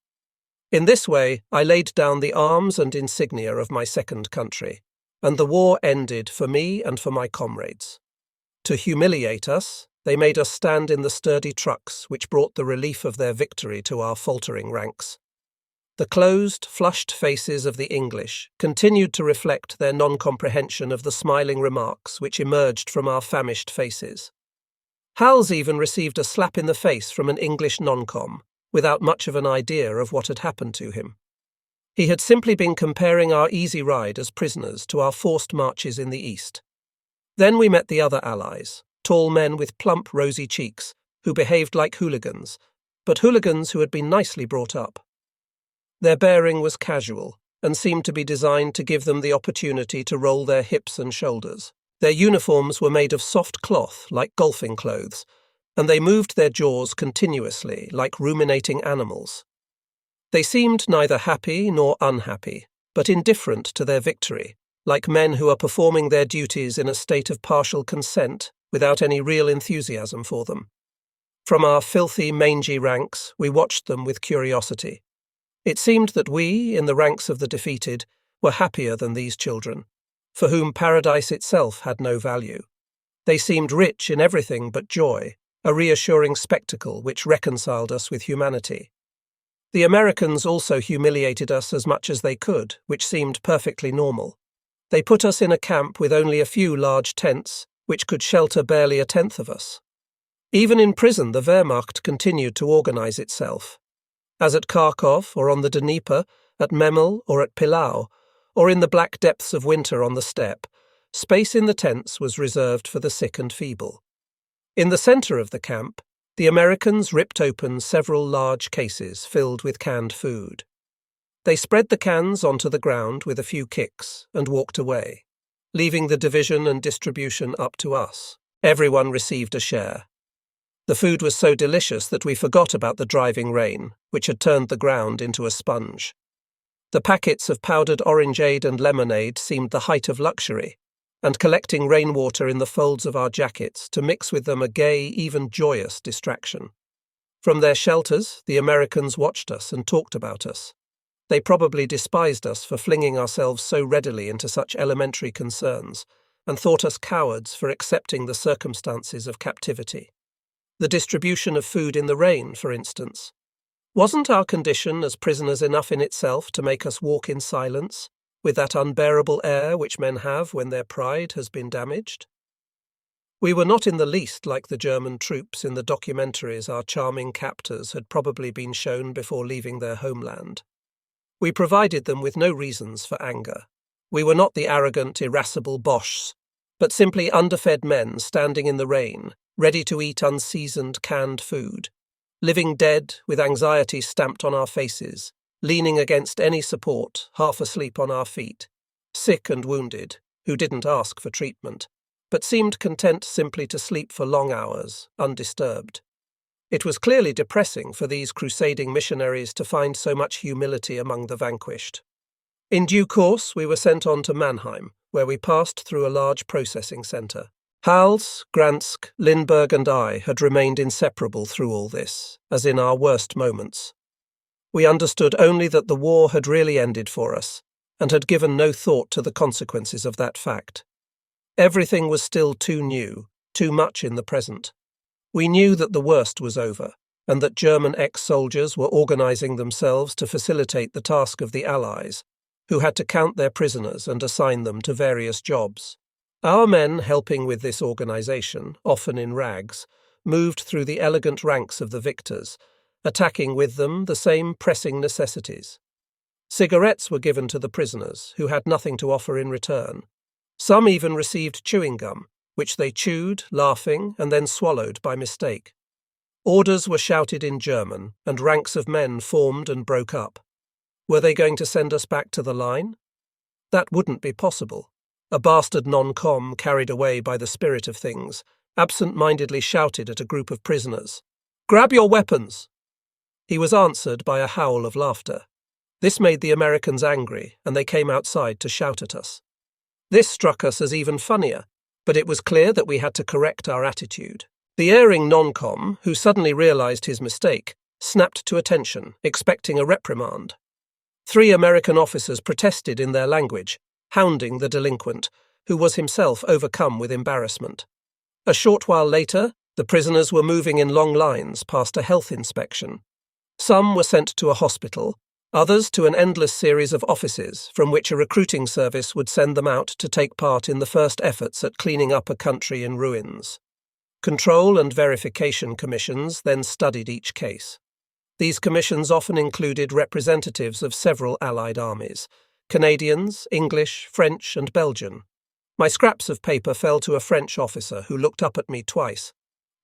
In this way, I laid down the arms and insignia of my second country, and the war ended for me and for my comrades. To humiliate us, they made us stand in the sturdy trucks which brought the relief of their victory to our faltering ranks. The closed, flushed faces of the English continued to reflect their non-comprehension of the smiling remarks which emerged from our famished faces. Hals even received a slap in the face from an English non-com, without much of an idea of what had happened to him. He had simply been comparing our easy ride as prisoners to our forced marches in the east. Then we met the other allies, tall men with plump, rosy cheeks, who behaved like hooligans, but hooligans who had been nicely brought up. Their bearing was casual, and seemed to be designed to give them the opportunity to roll their hips and shoulders. Their uniforms were made of soft cloth, like golfing clothes, and they moved their jaws continuously, like ruminating animals. They seemed neither happy nor unhappy, but indifferent to their victory, like men who are performing their duties in a state of partial consent, without any real enthusiasm for them. From our filthy, mangy ranks, we watched them with curiosity. It seemed that we, in the ranks of the defeated, were happier than these children, for whom paradise itself had no value. They seemed rich in everything but joy, a reassuring spectacle which reconciled us with humanity. The Americans also humiliated us as much as they could, which seemed perfectly normal. They put us in a camp with only a few large tents, which could shelter barely a tenth of us. Even in prison, the Wehrmacht continued to organize itself. As at Kharkov or on the Dnieper, at Memel or at Pillau, or in the black depths of winter on the steppe, space in the tents was reserved for the sick and feeble. In the center of the camp, the Americans ripped open several large cases filled with canned food. They spread the cans onto the ground with a few kicks and walked away, leaving the division and distribution up to us. Everyone received a share. The food was so delicious that we forgot about the driving rain, which had turned the ground into a sponge. The packets of powdered orangeade and lemonade seemed the height of luxury, and collecting rainwater in the folds of our jackets to mix with them a gay, even joyous distraction. From their shelters, the Americans watched us and talked about us. They probably despised us for flinging ourselves so readily into such elementary concerns, and thought us cowards for accepting the circumstances of captivity. The distribution of food in the rain, for instance. Wasn't our condition as prisoners enough in itself to make us walk in silence, with that unbearable air which men have when their pride has been damaged? We were not in the least like the German troops in the documentaries our charming captors had probably been shown before leaving their homeland. We provided them with no reasons for anger. We were not the arrogant, irascible Boches, but simply underfed men standing in the rain, ready to eat unseasoned canned food, living dead with anxiety stamped on our faces, leaning against any support, half asleep on our feet, sick and wounded, who didn't ask for treatment, but seemed content simply to sleep for long hours, undisturbed. It was clearly depressing for these crusading missionaries to find so much humility among the vanquished. In due course, we were sent on to Mannheim, where we passed through a large processing centre. Hals, Gransk, Lindbergh and I had remained inseparable through all this, as in our worst moments. We understood only that the war had really ended for us, and had given no thought to the consequences of that fact. Everything was still too new, too much in the present. We knew that the worst was over, and that German ex-soldiers were organising themselves to facilitate the task of the Allies, who had to count their prisoners and assign them to various jobs. Our men, helping with this organisation, often in rags, moved through the elegant ranks of the victors, attacking with them the same pressing necessities. Cigarettes were given to the prisoners, who had nothing to offer in return. Some even received chewing gum, which they chewed, laughing, and then swallowed by mistake. Orders were shouted in German, and ranks of men formed and broke up. Were they going to send us back to the line? That wouldn't be possible. A bastard non-com, carried away by the spirit of things, absent-mindedly shouted at a group of prisoners, "Grab your weapons!" He was answered by a howl of laughter. This made the Americans angry, and they came outside to shout at us. This struck us as even funnier, but it was clear that we had to correct our attitude. The erring non-com, who suddenly realized his mistake, snapped to attention, expecting a reprimand. 3 American officers protested in their language, hounding the delinquent, who was himself overcome with embarrassment. A short while later, the prisoners were moving in long lines past a health inspection. Some were sent to a hospital, others to an endless series of offices from which a recruiting service would send them out to take part in the first efforts at cleaning up a country in ruins. Control and verification commissions then studied each case. These commissions often included representatives of several Allied armies: Canadians, English, French, and Belgian. My scraps of paper fell to a French officer who looked up at me twice.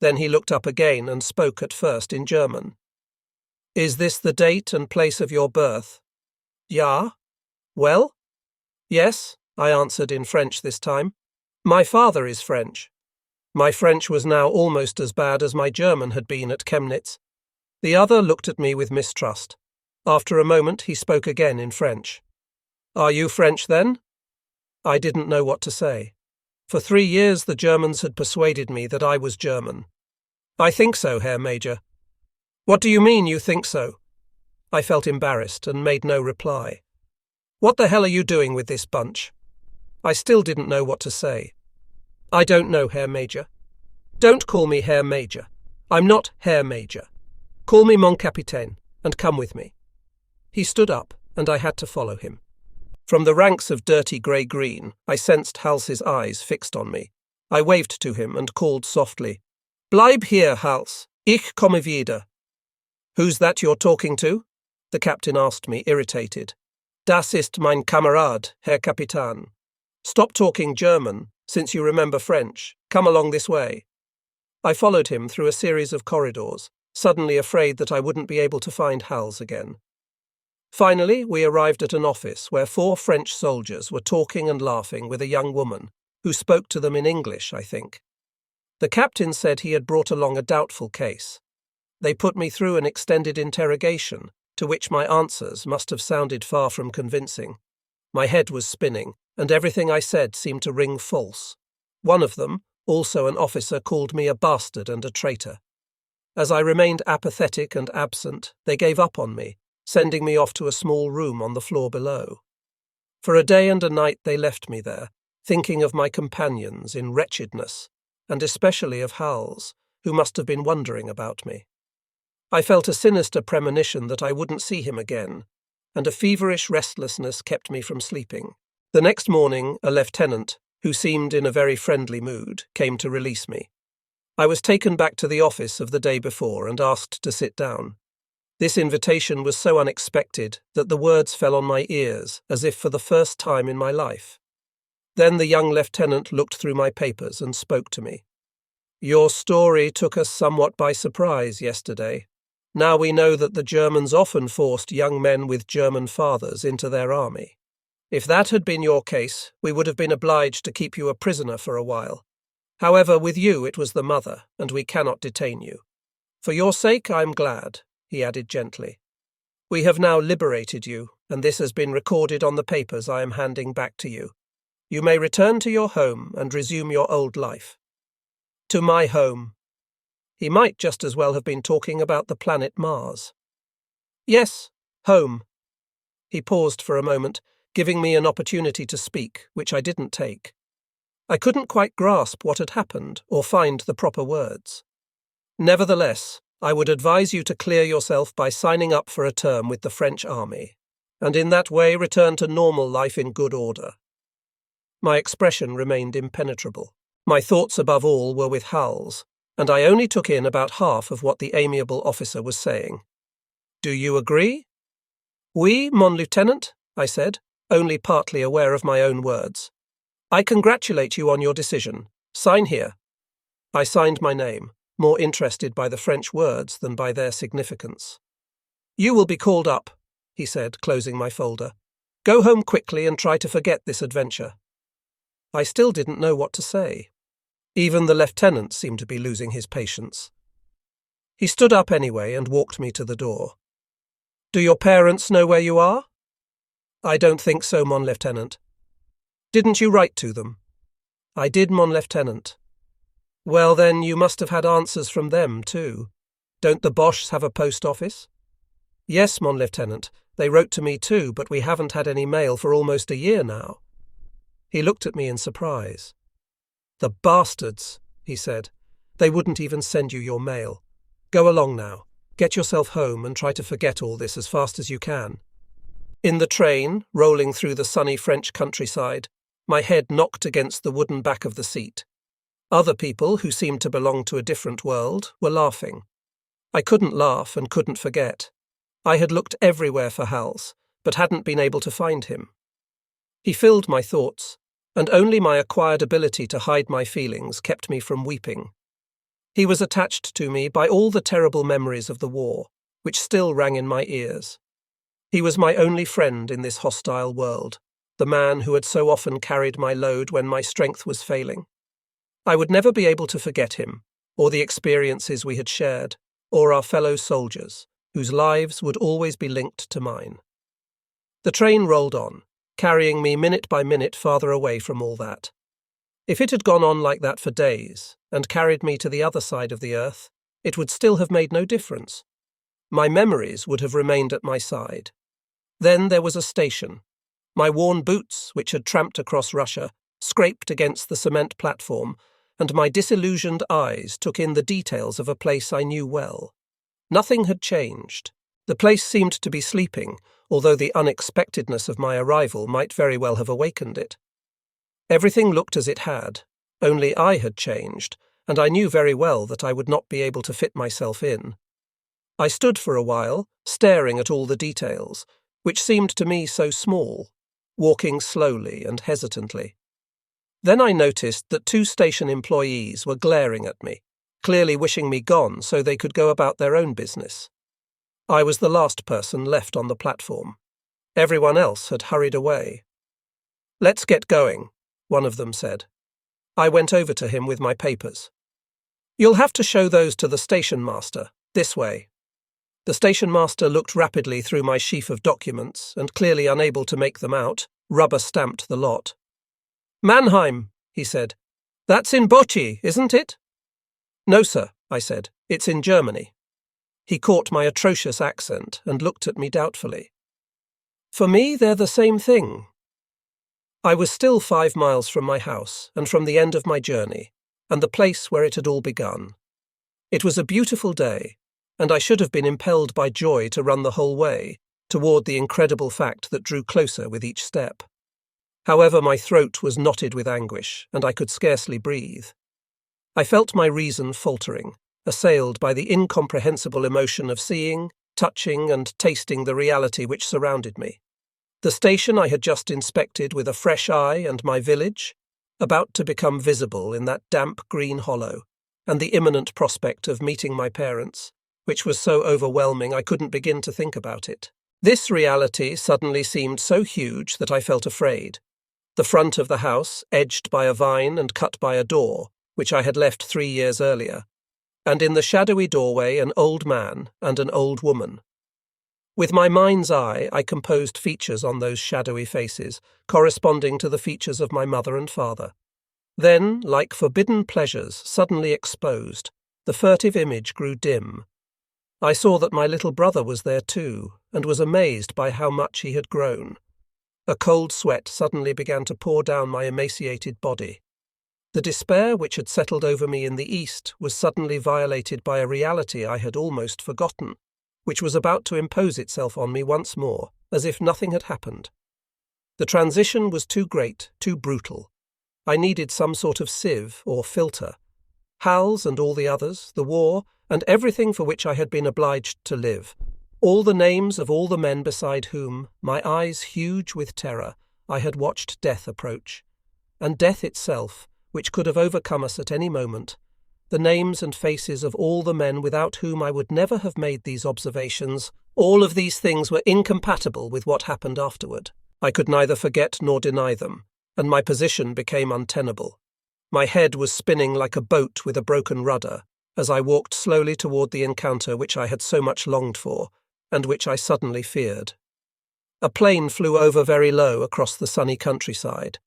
Then he looked up again and spoke at first in German. "Is this the date and place of your birth?" "Ja." "Well?" "Yes," I answered in French this time. "My father is French." My French was now almost as bad as my German had been at Chemnitz. The other looked at me with mistrust. After a moment he spoke again in French. "Are you French then?" I didn't know what to say. For 3 years the Germans had persuaded me that I was German. "I think so, Herr Major." "What do you mean, you think so?" I felt embarrassed and made no reply. "What the hell are you doing with this bunch?" I still didn't know what to say. "I don't know, Herr Major." "Don't call me Herr Major. I'm not Herr Major. Call me Mon Capitaine, and come with me." He stood up, and I had to follow him. From the ranks of dirty grey-green, I sensed Hals's eyes fixed on me. I waved to him and called softly, "Bleib hier, Hals. Ich komme wieder." "Who's that you're talking to?" the captain asked me, irritated. "Das ist mein Kamerad, Herr Kapitän. Stop talking German, since you remember French. Come along this way." I followed him through a series of corridors, suddenly afraid that I wouldn't be able to find Hals again. Finally, we arrived at an office where 4 French soldiers were talking and laughing with a young woman, who spoke to them in English, I think. The captain said he had brought along a doubtful case. They put me through an extended interrogation, to which my answers must have sounded far from convincing. My head was spinning, and everything I said seemed to ring false. One of them, also an officer, called me a bastard and a traitor. As I remained apathetic and absent, they gave up on me, sending me off to a small room on the floor below. For a day and a night they left me there, thinking of my companions in wretchedness, and especially of Hals, who must have been wondering about me. I felt a sinister premonition that I wouldn't see him again, and a feverish restlessness kept me from sleeping. The next morning, a lieutenant, who seemed in a very friendly mood, came to release me. I was taken back to the office of the day before and asked to sit down. This invitation was so unexpected that the words fell on my ears as if for the first time in my life. Then the young lieutenant looked through my papers and spoke to me. "Your story took us somewhat by surprise yesterday. Now we know that the Germans often forced young men with German fathers into their army. If that had been your case, we would have been obliged to keep you a prisoner for a while. However, with you it was the mother, and we cannot detain you. For your sake I am glad," he added gently. "We have now liberated you, and this has been recorded on the papers I am handing back to you. You may return to your home and resume your old life." "To my home." He might just as well have been talking about the planet Mars. "Yes, home." He paused for a moment, giving me an opportunity to speak, which I didn't take. I couldn't quite grasp what had happened or find the proper words. "Nevertheless, I would advise you to clear yourself by signing up for a term with the French army, and in that way return to normal life in good order." My expression remained impenetrable. My thoughts above all were with Hals, and I only took in about half of what the amiable officer was saying. "Do you agree?" "Oui, mon lieutenant," I said, only partly aware of my own words. "I congratulate you on your decision. Sign here." I signed my name, more interested by the French words than by their significance. "You will be called up," he said, closing my folder. "Go home quickly and try to forget this adventure." I still didn't know what to say. Even the lieutenant seemed to be losing his patience. He stood up anyway and walked me to the door. "Do your parents know where you are?" "I don't think so, mon lieutenant." "Didn't you write to them?" "I did, mon lieutenant." "Well, then, you must have had answers from them, too. Don't the Boches have a post office?" "Yes, mon lieutenant. They wrote to me too, but we haven't had any mail for almost a year now." He looked at me in surprise. "The bastards," he said. "They wouldn't even send you your mail. Go along now. Get yourself home and try to forget all this as fast as you can." In the train, rolling through the sunny French countryside, my head knocked against the wooden back of the seat. Other people, who seemed to belong to a different world, were laughing. I couldn't laugh and couldn't forget. I had looked everywhere for Hals, but hadn't been able to find him. He filled my thoughts, and only my acquired ability to hide my feelings kept me from weeping. He was attached to me by all the terrible memories of the war, which still rang in my ears. He was my only friend in this hostile world, the man who had so often carried my load when my strength was failing. I would never be able to forget him, or the experiences we had shared, or our fellow soldiers, whose lives would always be linked to mine. The train rolled on, carrying me minute by minute farther away from all that. If it had gone on like that for days, and carried me to the other side of the earth, it would still have made no difference. My memories would have remained at my side. Then there was a station. My worn boots, which had tramped across Russia, scraped against the cement platform, and my disillusioned eyes took in the details of a place I knew well. Nothing had changed. The place seemed to be sleeping, although the unexpectedness of my arrival might very well have awakened it. Everything looked as it had, only I had changed, and I knew very well that I would not be able to fit myself in. I stood for a while, staring at all the details, which seemed to me so small, walking slowly and hesitantly. Then I noticed that 2 station employees were glaring at me, clearly wishing me gone so they could go about their own business. I was the last person left on the platform. Everyone else had hurried away. "Let's get going," one of them said. I went over to him with my papers. "You'll have to show those to the station master, this way." The station master looked rapidly through my sheaf of documents and, clearly unable to make them out, rubber-stamped the lot. "Mannheim," he said. "That's in Bochi, isn't it?" "No, sir," I said. "It's in Germany." He caught my atrocious accent and looked at me doubtfully. "For me, they're the same thing." I was still 5 miles from my house and from the end of my journey, and the place where it had all begun. It was a beautiful day, and I should have been impelled by joy to run the whole way, toward the incredible fact that drew closer with each step. However, my throat was knotted with anguish, and I could scarcely breathe. I felt my reason faltering, assailed by the incomprehensible emotion of seeing, touching, and tasting the reality which surrounded me. The station I had just inspected with a fresh eye and my village, about to become visible in that damp green hollow, and the imminent prospect of meeting my parents, which was so overwhelming I couldn't begin to think about it. This reality suddenly seemed so huge that I felt afraid. The front of the house, edged by a vine and cut by a door, which I had left 3 years earlier, and in the shadowy doorway an old man and an old woman. With my mind's eye, I composed features on those shadowy faces, corresponding to the features of my mother and father. Then, like forbidden pleasures suddenly exposed, the furtive image grew dim. I saw that my little brother was there too, and was amazed by how much he had grown. A cold sweat suddenly began to pour down my emaciated body. The despair which had settled over me in the east was suddenly violated by a reality I had almost forgotten, which was about to impose itself on me once more, as if nothing had happened. The transition was too great, too brutal. I needed some sort of sieve or filter. Hals and all the others, the war, and everything for which I had been obliged to live, all the names of all the men beside whom, my eyes huge with terror, I had watched death approach. And death itself, which could have overcome us at any moment, the names and faces of all the men without whom I would never have made these observations, all of these things were incompatible with what happened afterward. I could neither forget nor deny them, and my position became untenable. My head was spinning like a boat with a broken rudder, as I walked slowly toward the encounter which I had so much longed for, and which I suddenly feared. A plane flew over very low across the sunny countryside.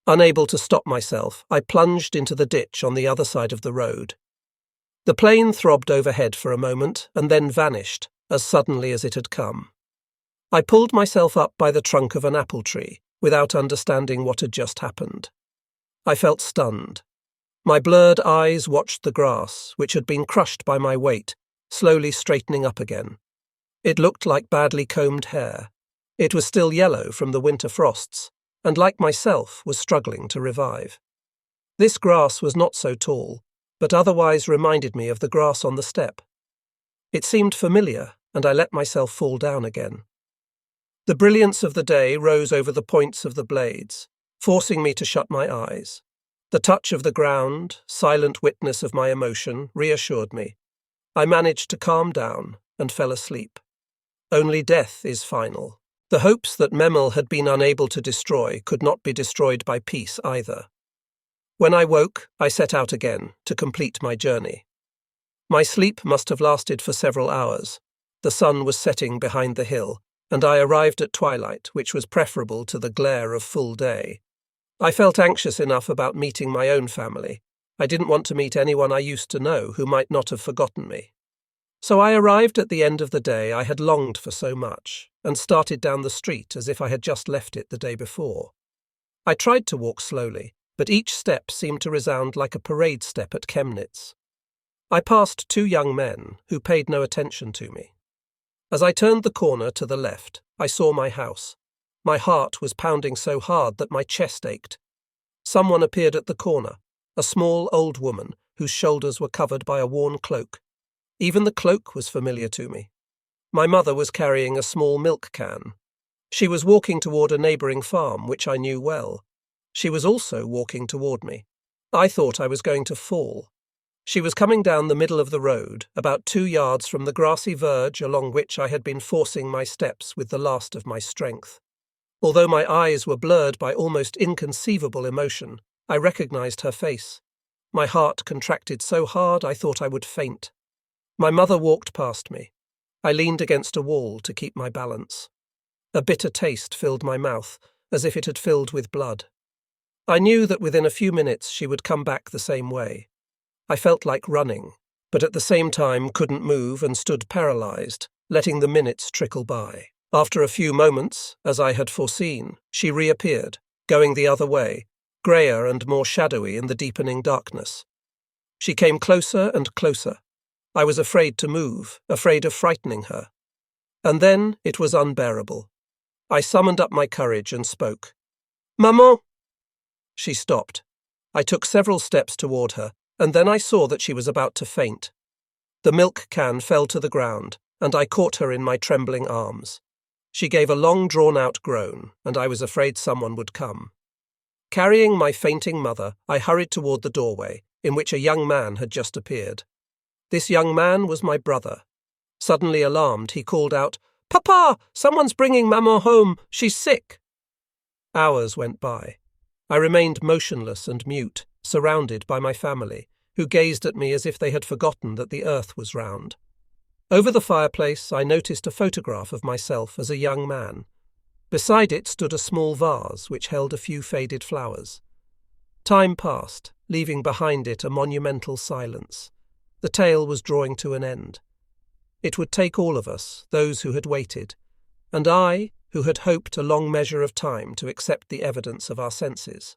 Unable to stop myself, I plunged into the ditch on the other side of the road. The plane throbbed overhead for a moment and then vanished, as suddenly as it had come. I pulled myself up by the trunk of an apple tree, without understanding what had just happened. I felt stunned. My blurred eyes watched the grass, which had been crushed by my weight, slowly straightening up again. It looked like badly combed hair. It was still yellow from the winter frosts, and like myself, was struggling to revive. This grass was not so tall, but otherwise reminded me of the grass on the step. It seemed familiar, and I let myself fall down again. The brilliance of the day rose over the points of the blades, forcing me to shut my eyes. The touch of the ground, silent witness of my emotion, reassured me. I managed to calm down and fell asleep. Only death is final. The hopes that Memel had been unable to destroy could not be destroyed by peace either. When I woke, I set out again to complete my journey. My sleep must have lasted for several hours. The sun was setting behind the hill, and I arrived at twilight, which was preferable to the glare of full day. I felt anxious enough about meeting my own family. I didn't want to meet anyone I used to know who might not have forgotten me. So I arrived at the end of the day I had longed for so much, and started down the street as if I had just left it the day before. I tried to walk slowly, but each step seemed to resound like a parade step at Chemnitz. I passed 2 young men who paid no attention to me. As I turned the corner to the left, I saw my house. My heart was pounding so hard that my chest ached. Someone appeared at the corner, a small old woman whose shoulders were covered by a worn cloak. Even the cloak was familiar to me. My mother was carrying a small milk can. She was walking toward a neighbouring farm, which I knew well. She was also walking toward me. I thought I was going to fall. She was coming down the middle of the road, about 2 yards from the grassy verge along which I had been forcing my steps with the last of my strength. Although my eyes were blurred by almost inconceivable emotion, I recognized her face. My heart contracted so hard I thought I would faint. My mother walked past me. I leaned against a wall to keep my balance. A bitter taste filled my mouth, as if it had filled with blood. I knew that within a few minutes she would come back the same way. I felt like running, but at the same time couldn't move and stood paralyzed, letting the minutes trickle by. After a few moments, as I had foreseen, she reappeared, going the other way, greyer and more shadowy in the deepening darkness. She came closer and closer. I was afraid to move, afraid of frightening her. And then it was unbearable. I summoned up my courage and spoke. "Maman!" She stopped. I took several steps toward her, and then I saw that she was about to faint. The milk can fell to the ground, and I caught her in my trembling arms. She gave a long drawn-out groan, and I was afraid someone would come. Carrying my fainting mother, I hurried toward the doorway, in which a young man had just appeared. This young man was my brother. Suddenly alarmed, he called out, "Papa, someone's bringing Maman home. She's sick." Hours went by. I remained motionless and mute, surrounded by my family, who gazed at me as if they had forgotten that the earth was round. Over the fireplace, I noticed a photograph of myself as a young man. Beside it stood a small vase which held a few faded flowers. Time passed, leaving behind it a monumental silence. The tale was drawing to an end. It would take all of us, those who had waited, and I, who had hoped a long measure of time to accept the evidence of our senses.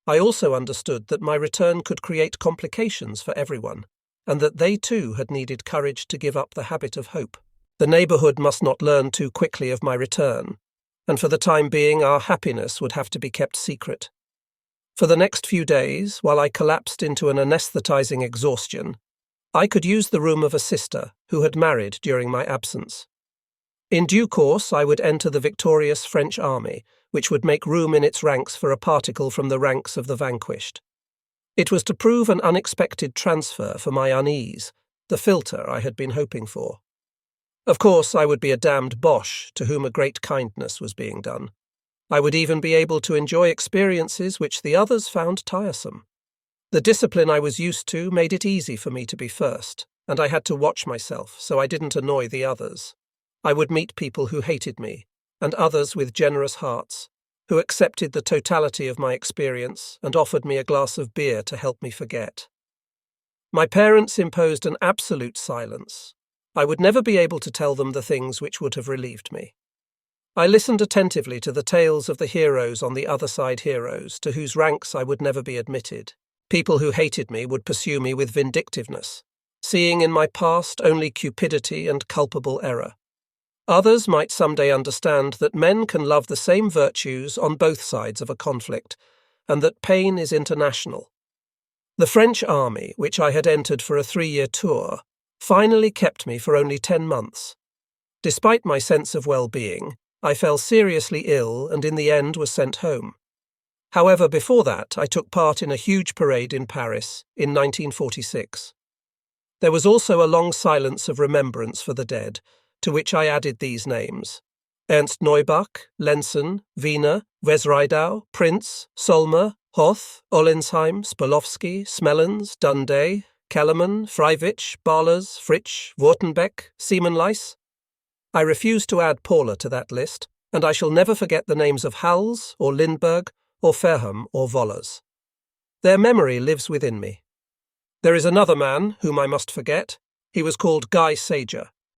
I also understood that my return could create complications for everyone, and that they too had needed courage to give up the habit of hope. The neighbourhood must not learn too quickly of my return, and for the time being our happiness would have to be kept secret. For the next few days, while I collapsed into an anaesthetising exhaustion, I could use the room of a sister who had married during my absence. In due course I would enter the victorious French army, which would make room in its ranks for a particle from the ranks of the vanquished. It was to prove an unexpected transfer for my unease, the filter I had been hoping for. Of course, I would be a damned Boche to whom a great kindness was being done. I would even be able to enjoy experiences which the others found tiresome. The discipline I was used to made it easy for me to be first, and I had to watch myself so I didn't annoy the others. I would meet people who hated me, and others with generous hearts, who accepted the totality of my experience and offered me a glass of beer to help me forget. My parents imposed an absolute silence. I would never be able to tell them the things which would have relieved me. I listened attentively to the tales of the heroes on the other side heroes, to whose ranks I would never be admitted. People who hated me would pursue me with vindictiveness, seeing in my past only cupidity and culpable error. Others might someday understand that men can love the same virtues on both sides of a conflict, and that pain is international. The French army, which I had entered for a 3-year tour, finally kept me for only 10 months. Despite my sense of well-being, I fell seriously ill and in the end was sent home. However, before that, I took part in a huge parade in Paris in 1946. There was also a long silence of remembrance for the dead, to which I added these names: Ernst Neubach, Lenzen, Wiener, Wesreidau, Prinz, Solmer, Hoth, Ollensheim, Spolowski, Smellens, Dundee, Kellerman, Freiwitsch, Barlers, Fritsch, Württembeck, Siemenleis. I refuse to add Paula to that list, and I shall never forget the names of Hals, or Lindbergh, or Fairham, or Vollers. Their memory lives within me. There is another man whom I must forget. He was called Guy Sager.